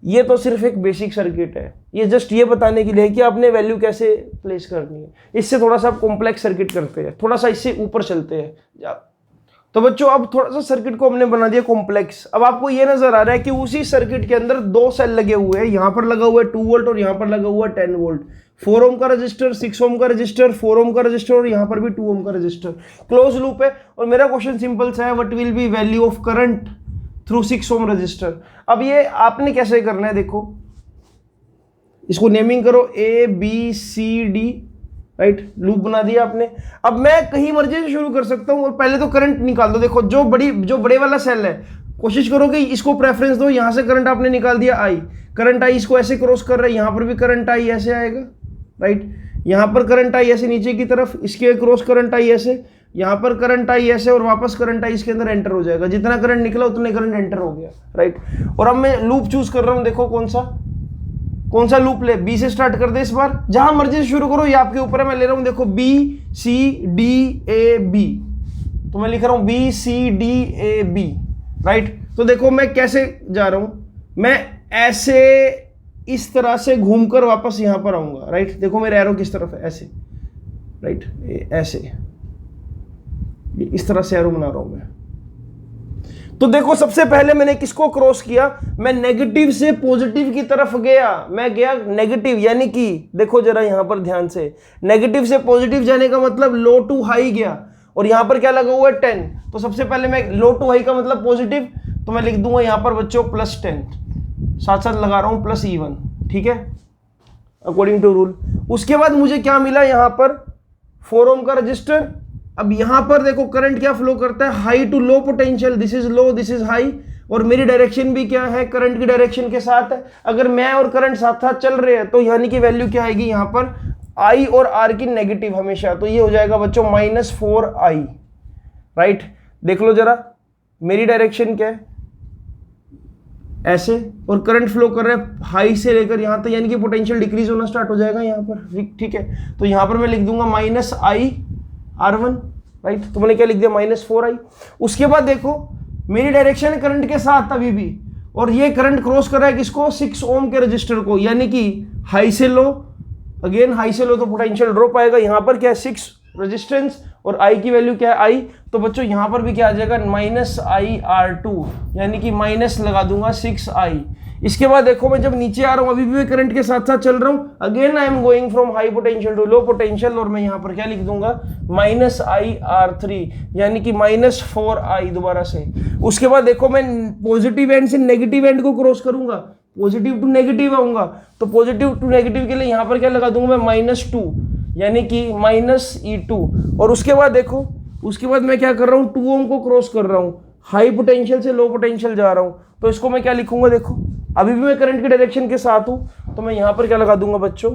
ये तो सिर्फ एक बेसिक सर्किट है, ये जस्ट ये बताने के लिए कि आपने वैल्यू कैसे प्लेस करनी है। इससे थोड़ा सा आप कॉम्प्लेक्स सर्किट करते हैं, थोड़ा सा इससे ऊपर चलते हैं। तो बच्चों अब थोड़ा सा सर्किट को हमने बना दिया कॉम्प्लेक्स। अब आपको ये नजर आ रहा है कि उसी सर्किट के अंदर 2 सेल लगे हुए हैं, यहाँ पर लगा हुआ है 2 वोल्ट और यहाँ पर लगा हुआ है 10 वोल्ट। 4 ओम का रजिस्टर, 6 ओम का रजिस्टर, 4 ओम का रजिस्टर और यहाँ पर भी 2 ओम का रजिस्टर। क्लोज लूप है। और मेरा क्वेश्चन सिंपल सा है, what will be value of current through 6 ohm resistor. अब ये आपने कैसे करना है, देखो इसको नेमिंग करो ABCD, राइट। लूप बना दिया आपने। अब मैं कहीं मर्जी से शुरू कर सकता हूं और पहले तो करंट निकाल दो। देखो जो बड़े वाला सेल है, कोशिश करो कि इसको प्रेफरेंस दो। यहां से करंट आपने निकाल दिया आई, करंट आई इसको ऐसे क्रॉस कर रहा है, यहां पर भी करंट आई ऐसे आएगा, राइट। यहां पर करंट आई ऐसे नीचे की तरफ, इसके क्रॉस करंट आई ऐसे, यहां पर करंट आई ऐसे और वापस करंट आई इसके अंदर एंटर हो जाएगा। जितना करंट निकला उतने करंट एंटर हो गया, राइट। और अब मैं लूप चूज कर रहा हूं, देखो कौन सा लूप ले, बी से स्टार्ट कर दे इस बार, जहां मर्जी से शुरू करो, ये आपके ऊपर है। मैं ले रहा हूं देखो BCDAB, तो मैं लिख रहा हूं BCDAB, राइट। तो देखो मैं कैसे जा रहा हूं, मैं ऐसे इस तरह से घूमकर वापस यहां पर आऊंगा, राइट। देखो मेरा एरो किस तरफ है, ऐसे, राइट, ऐसे इस तरह से एरो बना रहा हूं मैं। तो देखो सबसे पहले मैंने किसको क्रॉस किया, मैं नेगेटिव से पॉजिटिव की तरफ गया। मैं गया नेगेटिव, यानी कि देखो जरा यहां पर ध्यान से, नेगेटिव से पॉजिटिव जाने का मतलब लो टू हाई गया। और यहां पर क्या लगा हुआ है 10, तो सबसे पहले मैं लो टू हाई का मतलब पॉजिटिव, तो मैं लिख दूंगा यहां पर बच्चों +10, साथ साथ लगा रहा हूं +E1, ठीक है, अकॉर्डिंग टू रूल। उसके बाद मुझे क्या मिला, यहां पर 4 ओम का रजिस्टर। अब यहां पर देखो करंट क्या फ्लो करता है, high to low potential, this is low this is high. और मेरी डायरेक्शन भी क्या है, करंट की डायरेक्शन के साथ है। अगर मैं और करंट साथ साथ चल रहे हैं तो यानी कि वैल्यू क्या आएगी यहां पर, आई और आर की नेगेटिव हमेशा, तो ये हो जाएगा बच्चों -4I, राइट। देख लो जरा मेरी डायरेक्शन क्या है, ऐसे, और करंट फ्लो कर रहा है हाई से लेकर यहां तक, यानी कि पोटेंशियल डिक्रीज होना स्टार्ट हो जाएगा यहां पर, ठीक है। तो यहां पर मैं लिख दूंगा -IR1, राइट। तो मैंने क्या लिख दिया, -4I। उसके बाद देखो मेरी डायरेक्शन करंट के साथ अभी भी, और ये करंट क्रॉस कर रहा है किसको, 6 ओम के रजिस्टर को, यानी कि हाई से लो, अगेन हाई से लो तो पोटेंशियल ड्रॉप आएगा। यहां पर क्या है 6 रेजिस्टेंस और आई की वैल्यू क्या है आई, तो बच्चों यहां पर भी क्या आ जाएगा -IR2, यानी कि माइनस लगा दूंगा 6I। इसके बाद देखो मैं जब नीचे आ रहा हूं, अभी भी मैं करंट के साथ साथ चल रहा हूं, again I am going from high potential to low potential, और मैं यहां पर क्या लिख दूंगा -IR3, यानी कि -4I दोबारा से। उसके बाद देखो मैं पॉजिटिव एंड से नेगेटिव एंड को क्रॉस करूंगा, पॉजिटिव टू नेगेटिव आऊंगा, तो पॉजिटिव टू नेगेटिव के लिए यहां पर क्या लगा दूंगा मैं -2, यानी कि -E2। और उसके बाद देखो, उसके बाद मैं क्या कर रहा हूं, 2 ओम को क्रॉस कर रहा हूं, हाई पोटेंशियल से लो पोटेंशियल जा रहा हूं, तो इसको मैं क्या लिखूंगा, देखो अभी भी मैं करंट की डायरेक्शन के साथ हूं, तो मैं यहां पर क्या लगा दूंगा बच्चों,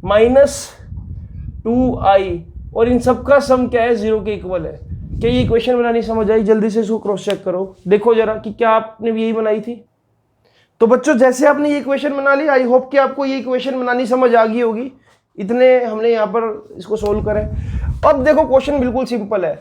-2I, और इन सब का सम क्या है, 0 के इक्वल है। क्या ये इक्वेशन बनानी समझ आई? जल्दी से इसको क्रॉस चेक करो, देखो जरा कि क्या आपने भी यही बनाई थी। तो बच्चों जैसे आपने ये इक्वेशन बना ली, आई होप कि आपको ये इक्वेशन बनानी समझ आ गई होगी। इतने हमने यहाँ पर इसको सोल्व करें। अब देखो क्वेश्चन बिल्कुल सिंपल है,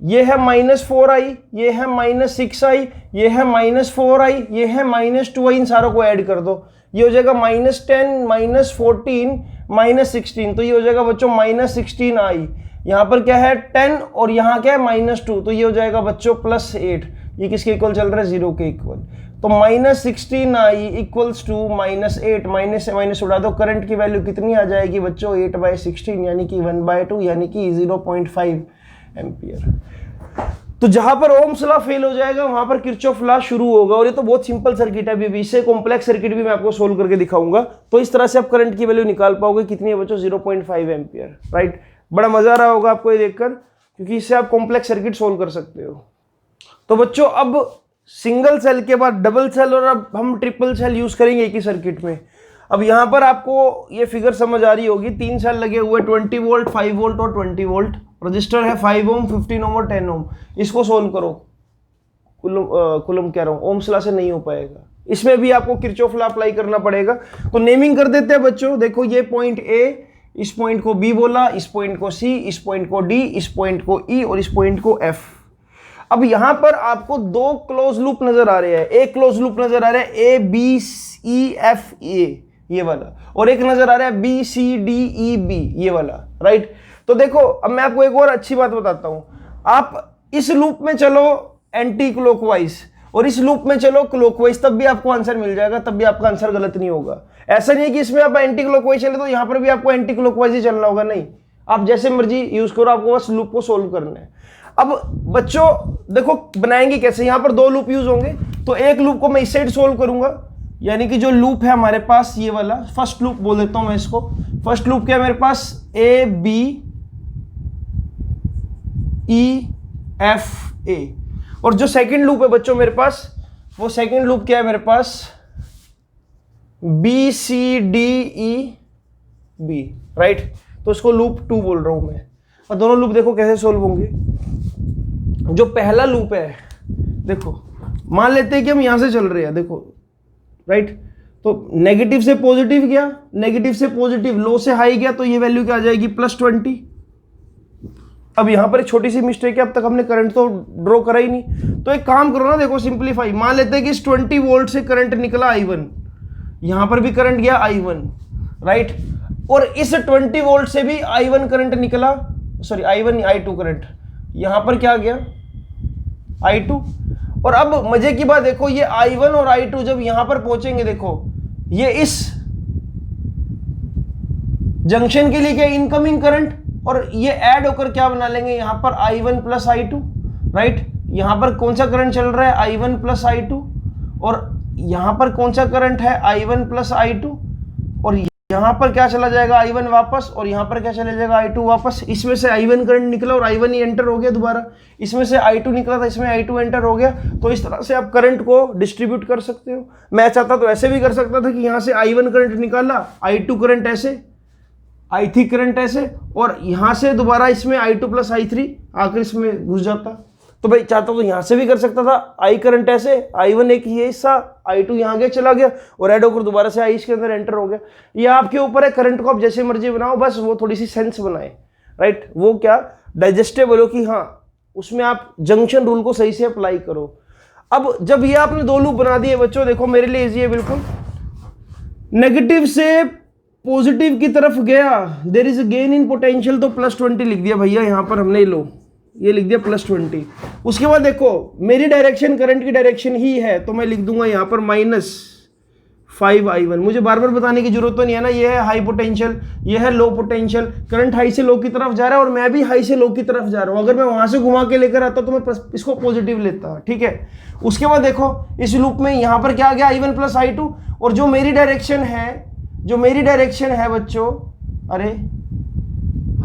ये है -4I, ये है -6I, ये है -4I, ये है -2I, इन सारों को ऐड कर दो, ये हो जाएगा -10, -14, -16, तो ये हो जाएगा बच्चों -16I। यहाँ पर क्या है 10 और यहाँ क्या है -2, तो ये हो जाएगा बच्चों +8। ये किसके इक्वल चल रहा है, 0 के इक्वल। तो -16I इक्वल्स टू -8, माइनस से माइनस उड़ा दो, करंट की वैल्यू कितनी आ जाएगी बच्चों, 8/16 यानी कि 1/2 यानी कि 0.5 एम्पियर। तो जहां पर ओम्स लॉ फेल हो जाएगा वहां पर किरचॉफ लॉ शुरू होगा। और ये तो बहुत सिंपल सर्किट है, अभी इससे कॉम्प्लेक्स सर्किट भी मैं आपको सोल्व करके दिखाऊंगा। तो इस तरह से आप करंट की वैल्यू निकाल पाओगे, कितनी है बच्चों, 0.5 एम्पियर, राइट। बड़ा मजा आ रहा होगा आपको ये देखकर, क्योंकि इससे आप कॉम्प्लेक्स सर्किट सोल्व कर सकते हो। तो बच्चों अब सिंगल सेल के बाद डबल सेल और अब हम ट्रिपल सेल यूज करेंगे एक ही सर्किट में। अब यहां पर आपको ये फिगर समझ आ रही होगी, 3 सेल लगे हुए, 20 वोल्ट, 5 वोल्ट और 20 वोल्ट, रजिस्टर है 5 ओम, 15 ओम और 10 ओम। इसको सोल्व करो, कुलम कह रहा हूं, ओम्स लॉ से नहीं हो पाएगा, इसमें भी आपको किरचॉफ लॉ अप्लाई करना पड़ेगा। तो नेमिंग कर देते हैं बच्चों, देखो ये पॉइंट ए, इस पॉइंट को बी बोला, इस पॉइंट को सी, इस पॉइंट को डी, इस पॉइंट को ई और इस पॉइंट को एफ। अब यहां पर आपको 2 क्लोज लूप नजर आ रहे हैं, एक क्लोज लूप नजर आ रहा है A B E F A ये वाला, और एक नजर आ रहा है B C D E B ये वाला, राइट। तो देखो अब मैं आपको एक और अच्छी बात बताता हूं, आप इस लूप में चलो एंटी क्लॉकवाइज और इस लूप में चलो क्लॉकवाइज, तब भी आपको आंसर मिल जाएगा, तब भी आपका आंसर गलत नहीं होगा। ऐसा नहीं है कि इसमें आप एंटी क्लॉकवाइज चले तो यहां पर भी आपको एंटी क्लॉकवाइज ही चलना होगा, नहीं, आप जैसे मर्जी यूज करो, आपको बस लूप को सोल्व करना है। अब बच्चों देखो बनाएंगे कैसे, यहां पर 2 लूप यूज होंगे, तो एक लूप को मैं इस साइड सोल्व करूंगा, यानी कि जो लूप है हमारे पास ये वाला, फर्स्ट लूप बोल देता हूं मैं इसको। फर्स्ट लूप क्या है मेरे पास, A B E F A, और जो सेकंड लूप है बच्चों मेरे पास, वो सेकंड लूप क्या है मेरे पास, B C D E B, right. तो इसको लूप 2 बोल रहा हूं मैं। और दोनों लूप देखो कैसे सोल्व होंगे। जो पहला लूप है, देखो मान लेते हैं कि हम यहां से चल रहे हैं, देखो राइट, तो नेगेटिव से पॉजिटिव गया, नेगेटिव से पॉजिटिव, लो से हाई गया, तो ये वैल्यू क्या आ जाएगी, +20। अब यहां पर एक छोटी सी मिस्टेक है, अब तक हमने करंट तो ड्रॉ करा ही नहीं, तो एक काम करो ना, देखो सिंप्लीफाई, मान लेते हैं कि इस 20 वोल्ट से करंट निकला I1, यहां पर भी करंट गया I1, राइट, और इस 20 वोल्ट से भी I1 करंट निकला, सॉरी I1 I2 करंट, यहां पर क्या गया I2। और अब मजे की बात देखो, ये I1 और I2 जब यहां पर पहुंचेंगे, देखो ये इस जंक्शन के लिए क्या इनकमिंग करंट, और ये ऐड होकर क्या बना लेंगे यहां पर I1 + I2, राइट। यहां पर कौन सा करंट चल रहा है, I1 + I2, और यहां पर कौन सा करंट है, I1 + I2, और यहां पर क्या चला जाएगा I1 वापस, और यहां पर क्या चला जाएगा I2 वापस। इसमें से I1 करंट निकला और I1 ही एंटर हो गया दोबारा, इसमें से I2 निकला था, इसमें I2 एंटर हो गया। तो इस तरह से आप करंट को डिस्ट्रीब्यूट कर सकते हो। मैं चाहता तो ऐसे भी कर सकता था कि यहां से I1 करंट निकाला, I2 करंट ऐसे, I3 करंट ऐसे, और यहां से दोबारा इसमें I2 + I3 आकर इसमें घुस जाता। तो भाई चाहता तो यहां से भी कर सकता था, I करंट ऐसे, I1 एक ये हिस्सा, I2 यहां गया चला गया, और ऐड होकर दोबारा से I इसके अंदर एंटर हो गया। ये आपके ऊपर है, करंट को आप जैसे मर्जी बनाओ, बस वो थोड़ी सी सेंस बनाए, राइट, वो क्या डाइजेस्टेबल हो कि हाँ उसमें आप जंक्शन रूल को सही से अप्लाई करो। अब जब ये आपने 2 लूप बना दिए बच्चों, देखो मेरे लिए इजी है बिल्कुल, नेगेटिव से पॉजिटिव की तरफ गया, there is a gain in potential, तो +20 लिख दिया भैया यहां पर हमने, लो ये लिख दिया +20। उसके बाद देखो मेरी डायरेक्शन करंट की डायरेक्शन ही है, तो मैं लिख दूंगा यहां पर -5I1। मुझे बार बार बताने की जरूरत तो नहीं है ना, ये है हाई पोटेंशियल, ये है लो पोटेंशियल, करंट हाई से लो की तरफ जा रहा है और मैं भी हाई से लो की तरफ जा रहा हूं। अगर मैं वहां से घुमा के लेकर आता तो मैं इसको पॉजिटिव लेता, ठीक है। उसके बाद देखो इस लूप में यहां पर क्या आ गया, I1 + I2, और जो मेरी डायरेक्शन है बच्चों, अरे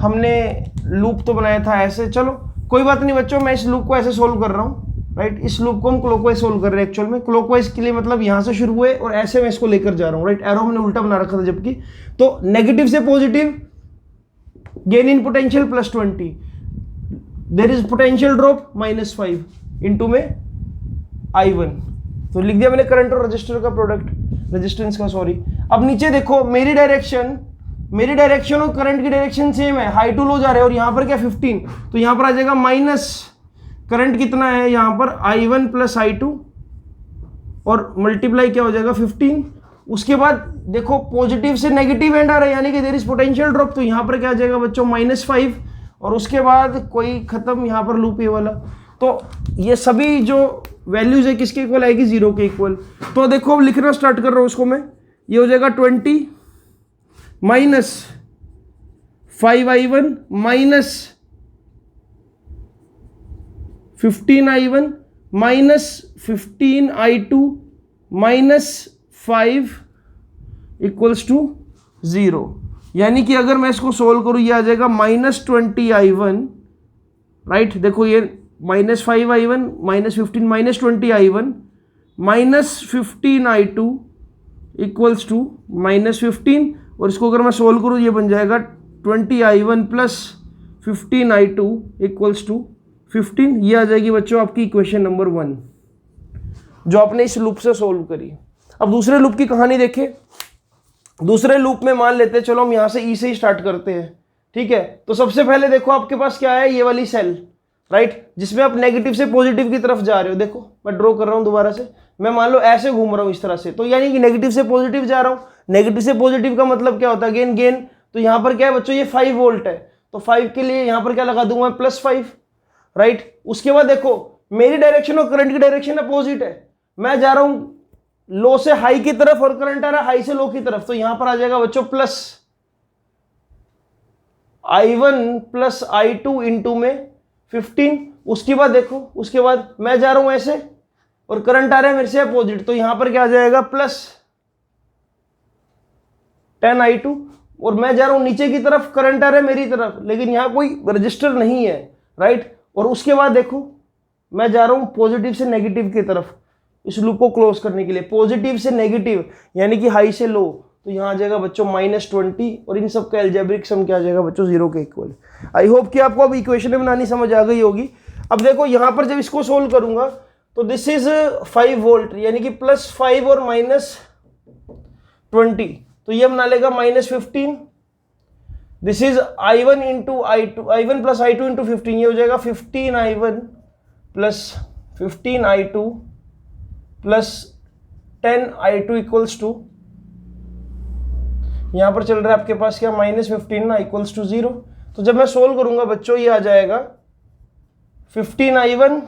हमने लूप तो बनाया था ऐसे, चलो कोई बात नहीं बच्चों, मैं इस लूप को ऐसे सोल्व कर रहा हूं, राइट। इस लूप को हम क्लॉकवाइज सोल्व कर रहे हैं एक्चुअल में। क्लॉकवाइज के लिए मतलब यहां से शुरू हुए और ऐसे मैं इसको लेकर जा रहा हूं, राइट। एरो मैंने उल्टा बना रखा था जबकि। तो नेगेटिव से positive, gain in potential +20, there is potential drop -5 into में I1। तो लिख दिया मैंने करंट और रजिस्टर का प्रोडक्ट, रेजिस्टेंस का, सॉरी। अब नीचे देखो, मेरी डायरेक्शन और करंट की डायरेक्शन सेम है, हाई टू लो जा रहे हैं, और यहां पर क्या 15, तो यहां पर आ जाएगा माइनस करंट कितना है यहां पर I1 + I2 और मल्टीप्लाई क्या हो जाएगा 15। उसके बाद देखो पॉजिटिव से नेगेटिव एंड आ रहा है, यानी कि देयर इज पोटेंशियल ड्रॉप, तो यहां पर क्या आ जाएगा बच्चों -5, और उसके बाद कोई खत्म यहां पर लूप ये वाला। तो ये सभी जो वैल्यूज है किसके इक्वल आएगी, 0 के इक्वल। तो देखो अब लिखना स्टार्ट कर रहा हूं उसको मैं, ये हो जाएगा 20 -5I1 -15I1 -15I2 -5 = 0। यानी कि अगर मैं इसको सोल्व करूं, ये आ जाएगा -20I1, राइट। देखो ये -5I1 -15 -20I1 -15I2 = -15, और इसको अगर मैं सोल्व करूं ये बन जाएगा 20I1 + 15I2 = 15। ये आ जाएगी बच्चों आपकी इक्वेशन नंबर 1, जो आपने इस लूप से सोल्व करी। अब दूसरे लूप की कहानी देखें। दूसरे लूप में मान लेते हैं, चलो हम यहां से ई से ही स्टार्ट करते हैं, ठीक है। तो सबसे पहले देखो आपके पास क्या है, ये वाली सेल, राइट, जिसमें आप नेगेटिव से पॉजिटिव की तरफ जा रहे हो। देखो मैं ड्रॉ कर रहा हूं दोबारा से, मैं मान लो ऐसे घूम रहा हूं इस तरह से, तो यानी कि नेगेटिव से पॉजिटिव जा रहा हूं। नेगेटिव से पॉजिटिव का मतलब क्या होता है, गेन गेन। तो यहां पर क्या है बच्चों, ये 5 वोल्ट है, तो 5 के लिए यहां पर क्या लगा दूंगा, +5, राइट। उसके बाद देखो मेरी डायरेक्शन और करंट की डायरेक्शन अपोजिट है, मैं जा रहा हूं लो से हाई की तरफ और करंट आ रहा है हाई से लो की तरफ, तो यहां पर आ जाएगा बच्चों +I1 + I2 इनटू में 15। उसके बाद देखो, उसके बाद मैं जा रहा हूं ऐसे और करंट आ रहा है मेरे से अपोजिट, तो यहां पर क्या आ जाएगा +10I2, और मैं जा रहा हूं नीचे की तरफ, करंट आ रहा है मेरी तरफ, लेकिन यहां कोई रजिस्टर नहीं है, राइट। और उसके बाद देखो मैं जा रहा हूं पॉजिटिव से नेगेटिव की तरफ, इस लूप को क्लोज करने के लिए। पॉजिटिव से नेगेटिव यानी कि हाई से लो, तो यहां आ जाएगा बच्चों -20, और इन सब का एल्जेब्रिक सम क्या आ जाएगा बच्चों, 0 के इक्वल। आई होप कि आपको अब इक्वेशन बनानी समझ आ गई होगी। अब देखो यहां पर जब इसको सोल्व करूंगा तो दिस इज 5 वोल्ट, यानी कि +5 और -20, तो ये बना लेगा -15। दिस इज I1 + I2 × 15, ये हो जाएगा 15I1 + 15I2 + 10I2 = यहां पर चल रहा है आपके पास क्या, -15 ना, = 0। तो जब मैं सोल्व करूंगा बच्चों, ये आ जाएगा 15I1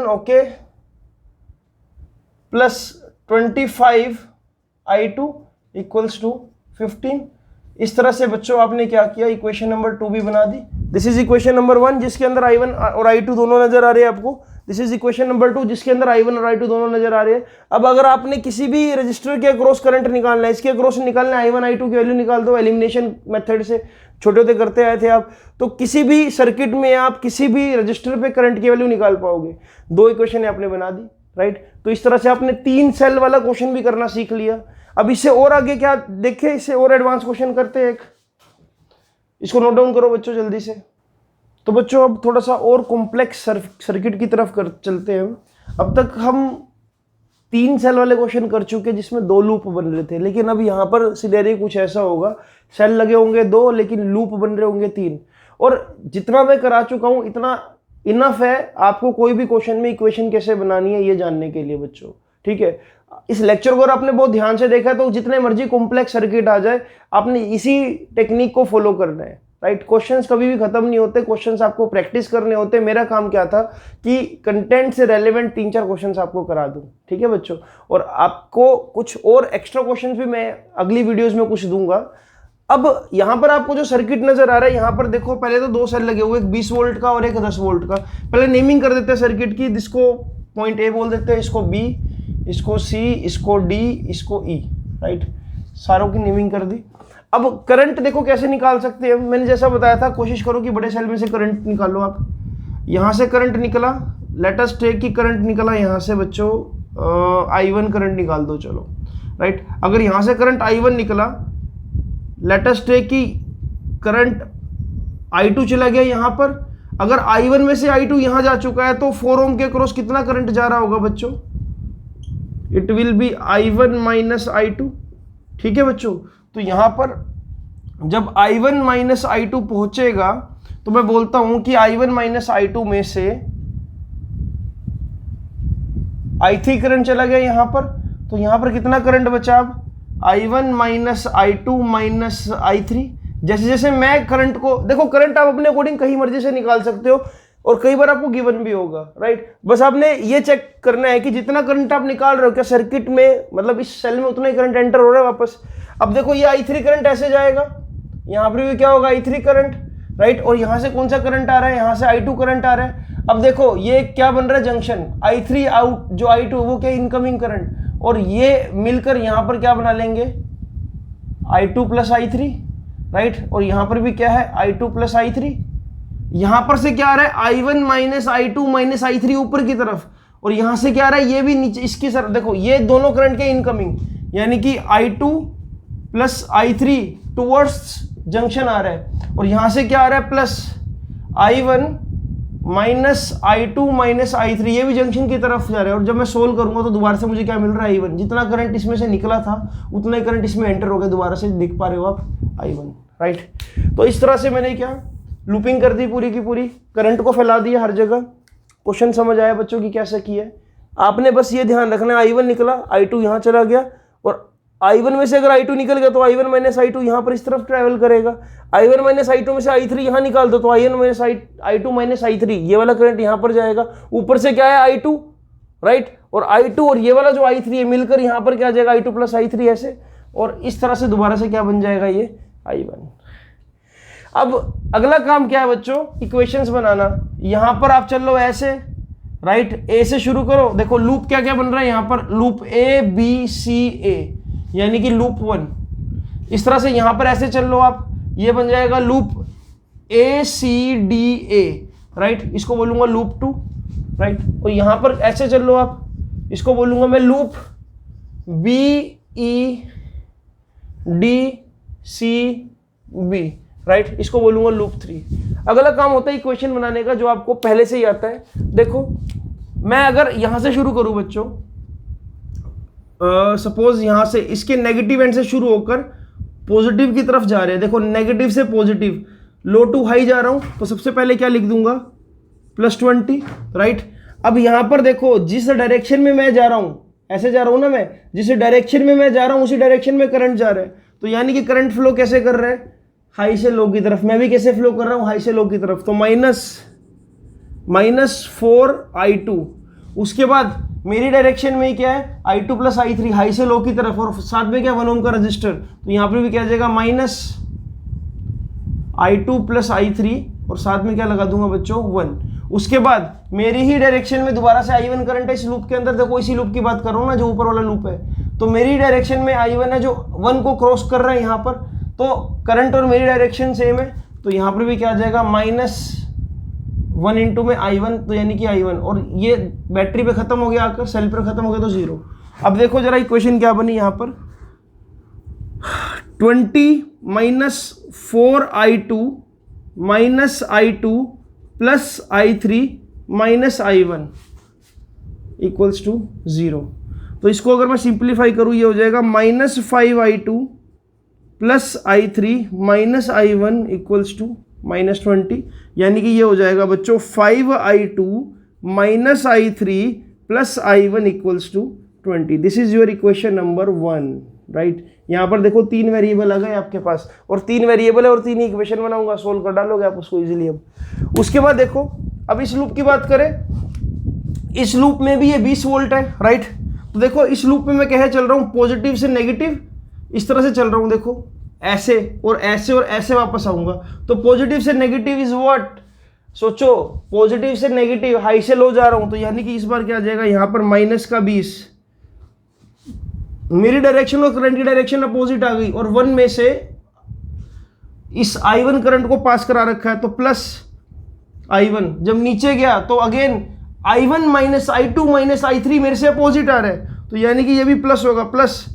ओके +25I2 = 15। इस तरह से बच्चों आपने क्या किया, इक्वेशन नंबर 2 भी बना दी। दिस इज इक्वेशन नंबर 1 जिसके अंदर I1 और I2 दोनों नजर आ रहे हैं आपको। दिस इज इक्वेशन नंबर 2 जिसके अंदर I1 और I2 दोनों नजर आ रहे हैं। अब अगर आपने किसी भी रजिस्टर के अक्रॉस करंट निकालना है, इसके अक्रॉस निकालना है, I1 I2 की वैल्यू निकाल दो, एलिमिनेशन मेथड से छोटे होते करते आए थे आप, तो किसी भी सर्किट में आप किसी भी रजिस्टर पे करंट की वैल्यू निकाल पाओगे। 2 इक्वेशन आपने बना दी, राइट। तो इस तरह से आपने 3 सेल वाला क्वेश्चन भी करना सीख लिया। अब इससे और आगे क्या देखें, इससे और एडवांस क्वेश्चन करते हैं एक, इसको नोट डाउन करो बच्चों जल्दी से। तो बच्चों अब थोड़ा सा और कॉम्प्लेक्स सर्किट की तरफ चलते हैं। अब तक हम 3 सेल वाले क्वेश्चन कर चुके जिसमें 2 लूप बन रहे थे, लेकिन अब यहाँ पर सिनेरियो कुछ ऐसा होगा, सेल लगे होंगे 2 लेकिन लूप बन रहे होंगे 3। और जितना मैं करा चुका हूँ इतना इनफ है आपको कोई भी क्वेश्चन में इक्वेशन कैसे बनानी है ये जानने के लिए बच्चों, ठीक है। इस लेक्चर को अगर आपने बहुत ध्यान से देखा है तो जितने मर्जी कॉम्प्लेक्स सर्किट आ जाए आपने इसी टेक्निक को फॉलो करना है, राइट। क्वेश्चंस कभी भी खत्म नहीं होते, क्वेश्चंस आपको प्रैक्टिस करने होते। मेरा काम क्या था कि कंटेंट से रेलेवेंट 3-4 क्वेश्चंस आपको करा दूं, ठीक है बच्चों। और आपको कुछ और एक्स्ट्रा क्वेश्चंस भी मैं अगली वीडियोस में कुछ दूंगा। अब यहाँ पर आपको जो सर्किट नजर आ रहा है, यहाँ पर देखो पहले तो 2 सेल लगे हुए, एक 20 वोल्ट का और एक 10 वोल्ट का। पहले नेमिंग कर देते हैं सर्किट की, जिसको पॉइंट ए बोल देते हैं, इसको बी, इसको सी, इसको डी, इसको ई, राइट। सारों की नेमिंग कर दी। अब करंट देखो कैसे निकाल सकते हैं, मैंने जैसा बताया था कोशिश करो कि बड़े सेल में से करंट निकालो आप। यहाँ से करंट निकला, लेट अस टेक की करंट निकला यहाँ से बच्चों, I1 करंट निकाल दो चलो, राइट। अगर यहाँ से करंट I1 निकला, लेट अस टेक की करंट I2 चला गया यहाँ पर। अगर I1 में से I2 यहाँ जा चुका है तो 4 ओम के क्रॉस कितना करंट जा रहा होगा बच्चों? It will be I1 minus I2। ठीक है बच्चों, तो यहाँ पर जब I1 माइनस I2 पहुंचेगा तो मैं बोलता हूं कि I1 माइनस I2 में से I3 करंट चला गया यहाँ पर, तो यहाँ पर कितना करंट बचा अब? I1 minus I2 minus I3। जैसे जैसे मैं करंट को देखो, करंट आप अपने अकॉर्डिंग कहीं मर्जी से निकाल सकते हो और कई बार आपको गिवन भी होगा, राइट। बस आपने ये चेक करना है कि जितना करंट आप निकाल रहे हो क्या सर्किट में, मतलब इस सेल में उतना ही करंट एंटर हो रहा है वापस। अब देखो ये I3 करंट ऐसे जाएगा, यहाँ पर भी क्या होगा? I3 current, right. और यहाँ से कौन सा करंट आ रहा है? यहाँ से I2 करंट आ रहा है। अब देखो ये क्या बन रहा है? जंक्शन I3 आउट, जो I2 वो क्या? इनकमिंग करंट, और ये मिलकर यहाँ पर क्या बना लेंगे? I2 plus I3, right. और यहाँ पर भी क्या है? I2 plus I3। यहाँ पर से क्या आ रहा है? I1 minus I2 minus I3 ऊपर की तरफ, और यहाँ से क्या आ रहा है? ये भी नीचे इसकी तरफ। देखो ये दोनों करंट के इनकमिंग, यानी कि I2 plus I3 towards junction आ रहा है, और यहाँ से क्या आ रहा है? Plus I1 minus I2 minus I3, ये भी जंक्शन की तरफ जा रहा है। और जब मैं सोल्व करूंगा तो दोबारा से मुझे क्या मिल रहा है? I1। जितना करंट इसमें से निकला था उतना ही करंट इसमें एंटर हो गया, दोबारा से देख पा रहे हो आप I1, राइट। तो इस तरह से मैंने क्या लूपिंग कर दी पूरी की पूरी, करंट को फैला दिया हर जगह। क्वेश्चन समझ आया बच्चों की कैसे किया है? आपने बस ये ध्यान रखना है, I1 निकला, I2 यहाँ चला गया, और I1 में से अगर I2 निकल गया तो I1 माइनस I2 यहाँ पर इस तरफ ट्रैवल करेगा। I1 माइनस I2 में से I3 यहाँ निकाल दो तो I1 minus I2 minus I3, ये वाला करंट यहाँ पर जाएगा। ऊपर से क्या है? I2, right. और I2 और ये वाला जो I3 है मिलकर यहाँ पर क्या जाएगा? I2 प्लस I3 ऐसे, और इस तरह से दोबारा से क्या बन जाएगा? ये I1। अब अगला काम क्या है बच्चों? इक्वेशंस बनाना। यहाँ पर आप चल लो ऐसे, राइट। ए से शुरू करो। देखो लूप क्या क्या बन रहा है यहाँ पर? लूप ABCA, यानी कि लूप 1। इस तरह से यहाँ पर ऐसे चल लो आप, ये बन जाएगा लूप ACDA, राइट। इसको बोलूंगा लूप 2, राइट। और यहाँ पर ऐसे चल लो आप, इसको बोलूंगा मैं लूप BEDCB, राइट। इसको बोलूंगा लूप 3। अगला काम होता है इक्वेशन बनाने का, जो आपको पहले से ही आता है। देखो मैं अगर यहां से शुरू करूं बच्चों, सपोज यहां से इसके नेगेटिव एंड से शुरू होकर पॉजिटिव की तरफ जा रहे हैं। देखो नेगेटिव से पॉजिटिव, लो टू हाई जा रहा हूं, तो सबसे पहले क्या लिख दूंगा? +20, राइट। अब यहां पर देखो जिस डायरेक्शन में मैं जा रहा हूं, ऐसे जा रहा हूं ना मैं, जिस डायरेक्शन में मैं जा रहा हूं उसी डायरेक्शन में करंट जा रहा है। तो यानी कि करंट फ्लो कैसे कर रहा है? हाई से लो की तरफ। मैं भी कैसे फ्लो कर रहा हूं? हाई से लो की तरफ। तो -4I2। उसके बाद मेरी डायरेक्शन में क्या है? I2 प्लस I3, हाई से लो की तरफ, और साथ में क्या? 1 ओम का रजिस्टर। तो यहाँ पर भी क्या आ जाएगा? -I2 प्लस I3, और साथ में क्या लगा दूंगा बच्चों? 1। उसके बाद मेरी ही डायरेक्शन में दोबारा से I1 करंट है इस लूप के अंदर। देखो इसी लूप की बात कर रहा हूँ ना, जो ऊपर वाला लूप है। तो मेरी डायरेक्शन में I1 है जो 1 को क्रॉस कर रहा है यहाँ पर, तो करंट और मेरी डायरेक्शन सेम है। तो यहाँ पर भी क्या आ जाएगा? -1 इंटू में I1, तो यानी कि I1, और ये बैटरी पे खत्म हो गया, आकर सेल पर खत्म हो गया तो 0। अब देखो जरा इक्वेशन क्या बनी यहाँ पर? 20 -4I2 -I2 plus I3 minus I1 equals to 0। तो इसको अगर मैं सिंप्लीफाई करूँ, ये हो जाएगा -5I2 plus I3 minus I1 equals to -20, यानी कि ये हो जाएगा बच्चों 5I2 minus I3 plus I1 equals to 20। This is your equation number 1, right. यहाँ पर देखो 3 वेरिएबल आ गए आपके पास, और 3 वेरिएबल है और 3 इक्वेशन बनाऊंगा, सोल्व कर डालोगे आप उसको इजीली। अब उसके बाद देखो, अब इस लूप की बात करें, इस लूप में भी ये 20 वोल्ट है, राइट। तो देखो इस लूप में मैं कह चल रहा हूँ पॉजिटिव से नेगेटिव, इस तरह से चल रहा हूँ। देखो ऐसे और ऐसे और ऐसे वापस आऊंगा, तो पॉजिटिव से नेगेटिव इज व्हाट? सोचो, पॉजिटिव से नेगेटिव, हाई से लो जा रहा हूं, तो यानी कि इस बार क्या आ जाएगा यहाँ पर -20। मेरी डायरेक्शन और करंट की डायरेक्शन अपोजिट आ गई, और 1 में से इस I1 करंट को पास करा रखा है, तो प्लस I1, जब नीचे गया तो again I1 minus I2 minus I3 मेरे से अपोजिट आ रहा है, तो यानी कि ये भी प्लस होगा, plus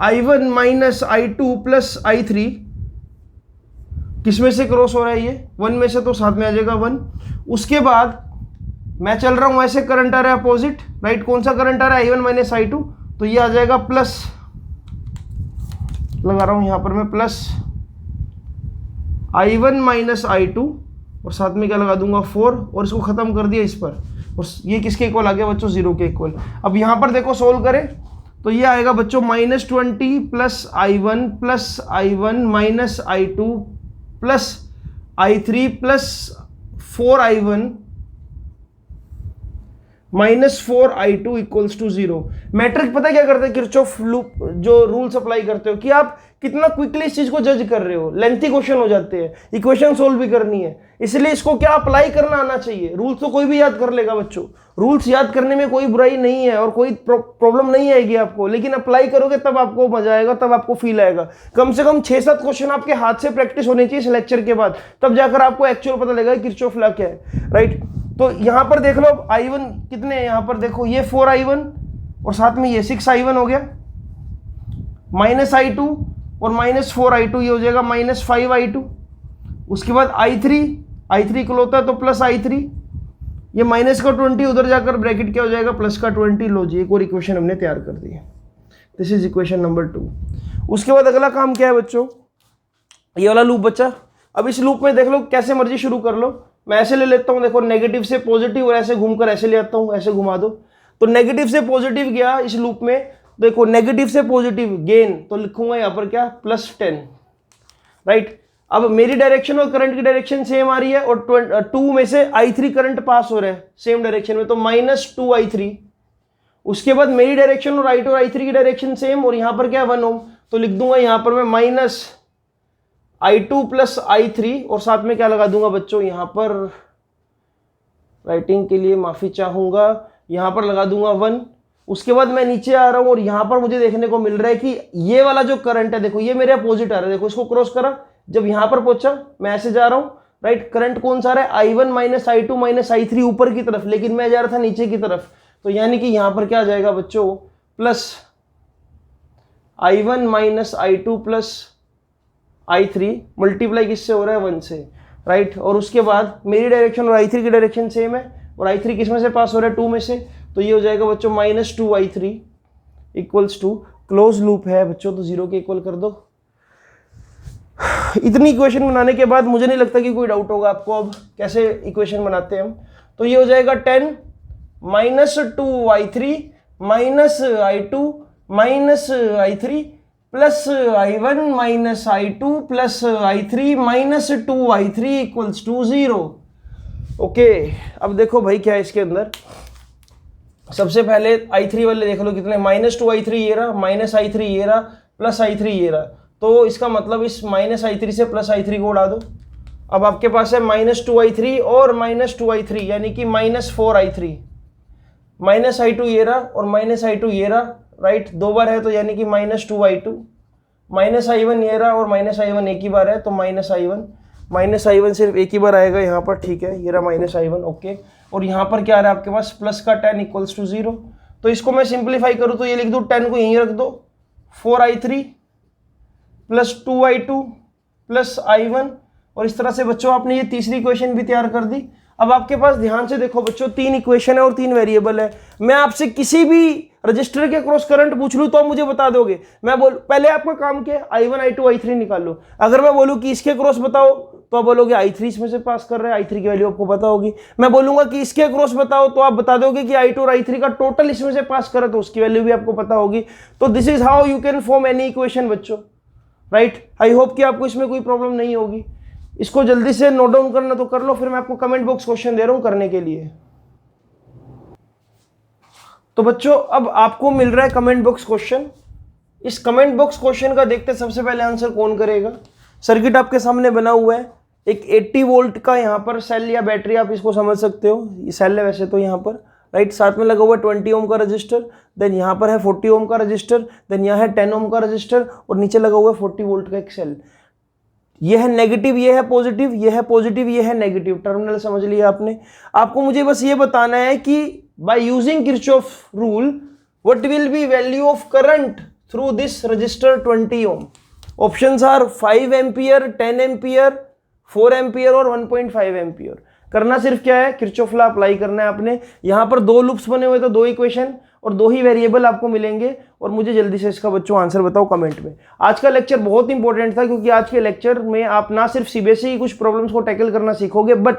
I1 minus I2 plus I3 किस में से क्रॉस हो रहा है, ये 1 में से, तो साथ में आ जाएगा 1। उसके बाद मैं चल रहा हूं ऐसे, करंट आ रहा है अपोजिट, राइट, कौन सा करंट आ रहा है, I1 माइनस I2, तो ये आ जाएगा प्लस, लगा रहा हूं यहां पर मैं, प्लस I1 माइनस I2 और साथ में क्या लगा दूंगा 4, और इसको खत्म कर दिया इस पर, और ये किसके इक्वल आ गया बच्चों, 0 के इक्वल। अब यहां पर देखो सोल्व करें तो ये आएगा बच्चों -20 plus I1 minus I2 plus I3 plus 4I1 -4I2 equals to 0। मैट्रिक पता क्या करते हैं, किरचॉफ लूप जो रूल्स अप्लाई करते हो कि आप कितना क्विकली इस चीज को जज कर रहे हो, लेंथी क्वेश्चन हो जाते हैं, इक्वेशन सोल्व भी करनी है, इसलिए इसको क्या अप्लाई करना आना चाहिए। रूल्स तो कोई भी याद कर लेगा बच्चों, रूल्स याद करने में कोई बुराई नहीं है और कोई प्रॉब्लम नहीं आएगी आपको, लेकिन अप्लाई करोगे तब आपको मजा आएगा, तब आपको फील आएगा। कम से कम 6-7 क्वेश्चन आपके हाथ से प्रैक्टिस होनी चाहिए इस लेक्चर के बाद, तब जाकर आपको एक्चुअल पता लगेगा किरचॉफ लॉ क्या है, राइट। तो यहां पर देख लो I1 कितने हैं, यहां पर देखो ये 4I1 और साथ में ये 6I1 हो गया, -I2 और -4I2, ये हो जाएगा -5I2। उसके बाद I3 इक्वल होता है तो प्लस I3, ये माइनस का 20 उधर जाकर ब्रैकेट क्या हो जाएगा, प्लस का 20। लो जी, एक और इक्वेशन हमने तैयार कर दी है, दिस इज इक्वेशन नंबर 2। उसके बाद अगला काम क्या है बच्चों, ये वाला लूप बचा। अब इस लूप में देख लो कैसे मर्जी शुरू कर लो, मैं ऐसे ले लेता हूं, देखो नेगेटिव से पॉजिटिव और ऐसे घूमकर ऐसे ले आता हूं, ऐसे घुमा दो तो नेगेटिव से पॉजिटिव गया इस लूप में, देखो नेगेटिव से पॉजिटिव गेन, तो लिखूंगा यहां पर क्या, +10, राइट। अब मेरी डायरेक्शन और करंट की डायरेक्शन सेम आ रही है और 2 में से I3 करंट पास हो रहा है सेम डायरेक्शन में, तो -2I3। उसके बाद मेरी डायरेक्शन और I2 और I3 की डायरेक्शन सेम, और यहां पर क्या है 1 ओम, तो लिख दूंगा यहां पर मैं -I2 प्लस I3 और साथ में क्या लगा दूंगा बच्चों, यहां पर राइटिंग के लिए माफी चाहूंगा, यहां पर लगा दूंगा 1। उसके बाद मैं नीचे आ रहा हूं और यहां पर मुझे देखने को मिल रहा है कि ये वाला जो करंट है देखो ये मेरे अपोजिट आ रहा है, देखो इसको क्रॉस करा, जब यहां पर पहुंचा मैं ऐसे जा रहा हूं, राइट, करंट कौन सा आ रहा है, I1 minus I2 minus I3 ऊपर की तरफ, लेकिन मैं जा रहा था नीचे की तरफ, तो यानी कि यहां पर क्या आ जाएगा बच्चों, plus I1 minus I2 plus I3 multiply किससे हो रहा है, 1 से, राइट। और उसके बाद मेरी डायरेक्शन और I3 की डायरेक्शन सेम है, और I3 किस में से पास हो रहा है, 2 में से, तो ये हो जाएगा बच्चों -2I3 equals to, close loop है बच्चों, तो 0 के इक्वल कर दो। इतनी इक्वेशन बनाने के बाद मुझे नहीं लगता कि कोई डाउट होगा आपको अब कैसे इक्वेशन बनाते हैं हम, तो ये हो जाएगा 10 -2I3 -I2 -I3 plus I1 minus I2 plus I3 -2I3 equals to 0। Okay, अब देखो भाई क्या है इसके अंदर, सबसे पहले I3 वाले देख लो कितने, -2I3 ये रहा, -I3 ये रहा, प्लस I3 ये रहा, तो इसका मतलब इस -I3 से प्लस I3 को उड़ा दो। अब आपके पास है -2I3 और -2I3 यानी कि -4I3, -I2 ये रहा और -I2 ये रहा, राइट, 2 बार है तो यानी कि -2I2, -I1 ये रहा और -I1 एक ही बार है तो -I1 सिर्फ एक ही बार आएगा यहाँ पर, ठीक है, ये रहा -I1, ओके। और यहाँ पर क्या आ रहा है आपके पास, प्लस का 10 इक्वल्स टू 0, तो इसको मैं सिंप्लीफाई करूँ तो ये लिख दूँ, 10 को यहीं रख दो, 4I3 plus 2I2 plus I1, और इस तरह से बच्चों आपने ये तीसरी इक्वेशन भी तैयार कर दी। अब आपके पास ध्यान से देखो बच्चों, 3 इक्वेशन है और 3 वेरिएबल है, मैं आपसे किसी भी रजिस्टर के क्रॉस करंट पूछ लूं तो आप मुझे बता दोगे। मैं बोल पहले आपका काम क्या है, I1 I2 I3 निकाल लो। अगर मैं बोलूं कि इसके क्रॉस बताओ तो आप बोलोगे I3 इसमें से पास कर रहा है, I3 की वैल्यू आपको पता होगी। मैं बोलूंगा कि इसके क्रॉस बताओ तो आप बता दोगे कि I2 और I3 का टोटल इसमें से पास करे तो उसकी वैल्यू भी आपको पता होगी। तो this is how you can form any equation बच्चों, राइट। आई होप कि आपको इसमें कोई प्रॉब्लम नहीं होगी। इसको जल्दी से नोट डाउन करना तो कर लो, फिर मैं आपको कमेंट बॉक्स क्वेश्चन दे रहा हूं करने के लिए। तो बच्चों अब आपको मिल रहा है कमेंट बॉक्स क्वेश्चन। इस कमेंट बॉक्स क्वेश्चन का देखते सबसे पहले आंसर कौन करेगा। सर्किट आपके सामने बना हुआ है, एक 80 वोल्ट का यहाँ पर सेल या बैटरी आप इसको समझ सकते हो, ये सेल है वैसे तो यहाँ पर, राइट। साथ में लगा हुआ है 20 ओम का रजिस्टर, देन यहाँ पर है 40 ओम का रजिस्टर, देन यहाँ है 10 ओम का रजिस्टर और नीचे लगा हुआ है 40 वोल्ट का एक सेल। ये है नेगेटिव, ये है पॉजिटिव, ये है पॉजिटिव, ये है नेगेटिव। टर्मिनल समझ लिया आपने। आपको मुझे बस ये बताना है कि by using Kirchhoff rule what will be value of current through this resistor 20 ohm. Options are 5 ampere, 10 ampere, 4 ampere और 1.5 एम्पियर। करना सिर्फ क्या है, किरचॉफ लॉ अप्लाई करना है आपने। यहां पर 2 लूप्स बने हुए तो 2 इक्वेशन और 2 ही वेरिएबल आपको मिलेंगे। और मुझे जल्दी से इसका बच्चों आंसर बताओ कमेंट में। आज का लेक्चर बहुत इंपॉर्टेंट था क्योंकि आज के लेक्चर में आप ना सिर्फ सीबीएसई की कुछ प्रॉब्लम्स को टैकल करना सीखोगे, बट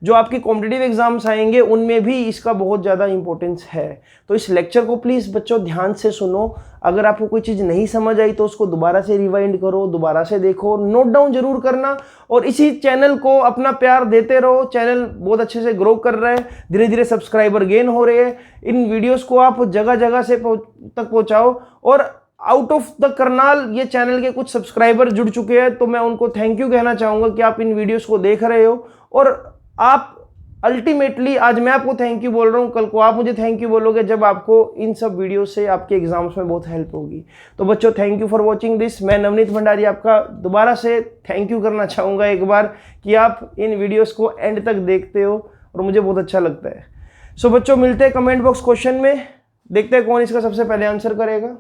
जो आपके कॉम्पिटिटिव एग्जाम्स आएंगे उनमें भी इसका बहुत ज़्यादा इंपॉर्टेंस है। तो इस लेक्चर को प्लीज़ बच्चों ध्यान से सुनो। अगर आपको कोई चीज़ नहीं समझ आई तो उसको दोबारा से रिवाइंड करो, दोबारा से देखो, नोट डाउन जरूर करना। और इसी चैनल को अपना प्यार देते रहो। चैनल बहुत अच्छे से ग्रो कर रहा है, धीरे धीरे सब्सक्राइबर गेन हो रहे हैं। इन वीडियोज़ को आप जगह जगह से तक पहुँचाओ। और आउट ऑफ द करनाल ये चैनल के कुछ सब्सक्राइबर जुड़ चुके हैं, तो मैं उनको थैंक यू कहना चाहूँगा कि आप इन वीडियोज़ को देख रहे हो। और आप अल्टीमेटली, आज मैं आपको थैंक यू बोल रहा हूँ, कल को आप मुझे थैंक यू बोलोगे जब आपको इन सब वीडियो से आपके एग्जाम्स में बहुत हेल्प होगी। तो बच्चों thank you for watching this. मैं नवनीत भंडारी आपका दोबारा से थैंक यू करना चाहूँगा एक बार कि आप इन वीडियोस को एंड तक देखते हो और मुझे बहुत अच्छा लगता है। सो बच्चों मिलते हैं कमेंट बॉक्स क्वेश्चन में, देखते हैं कौन इसका सबसे पहले आंसर करेगा।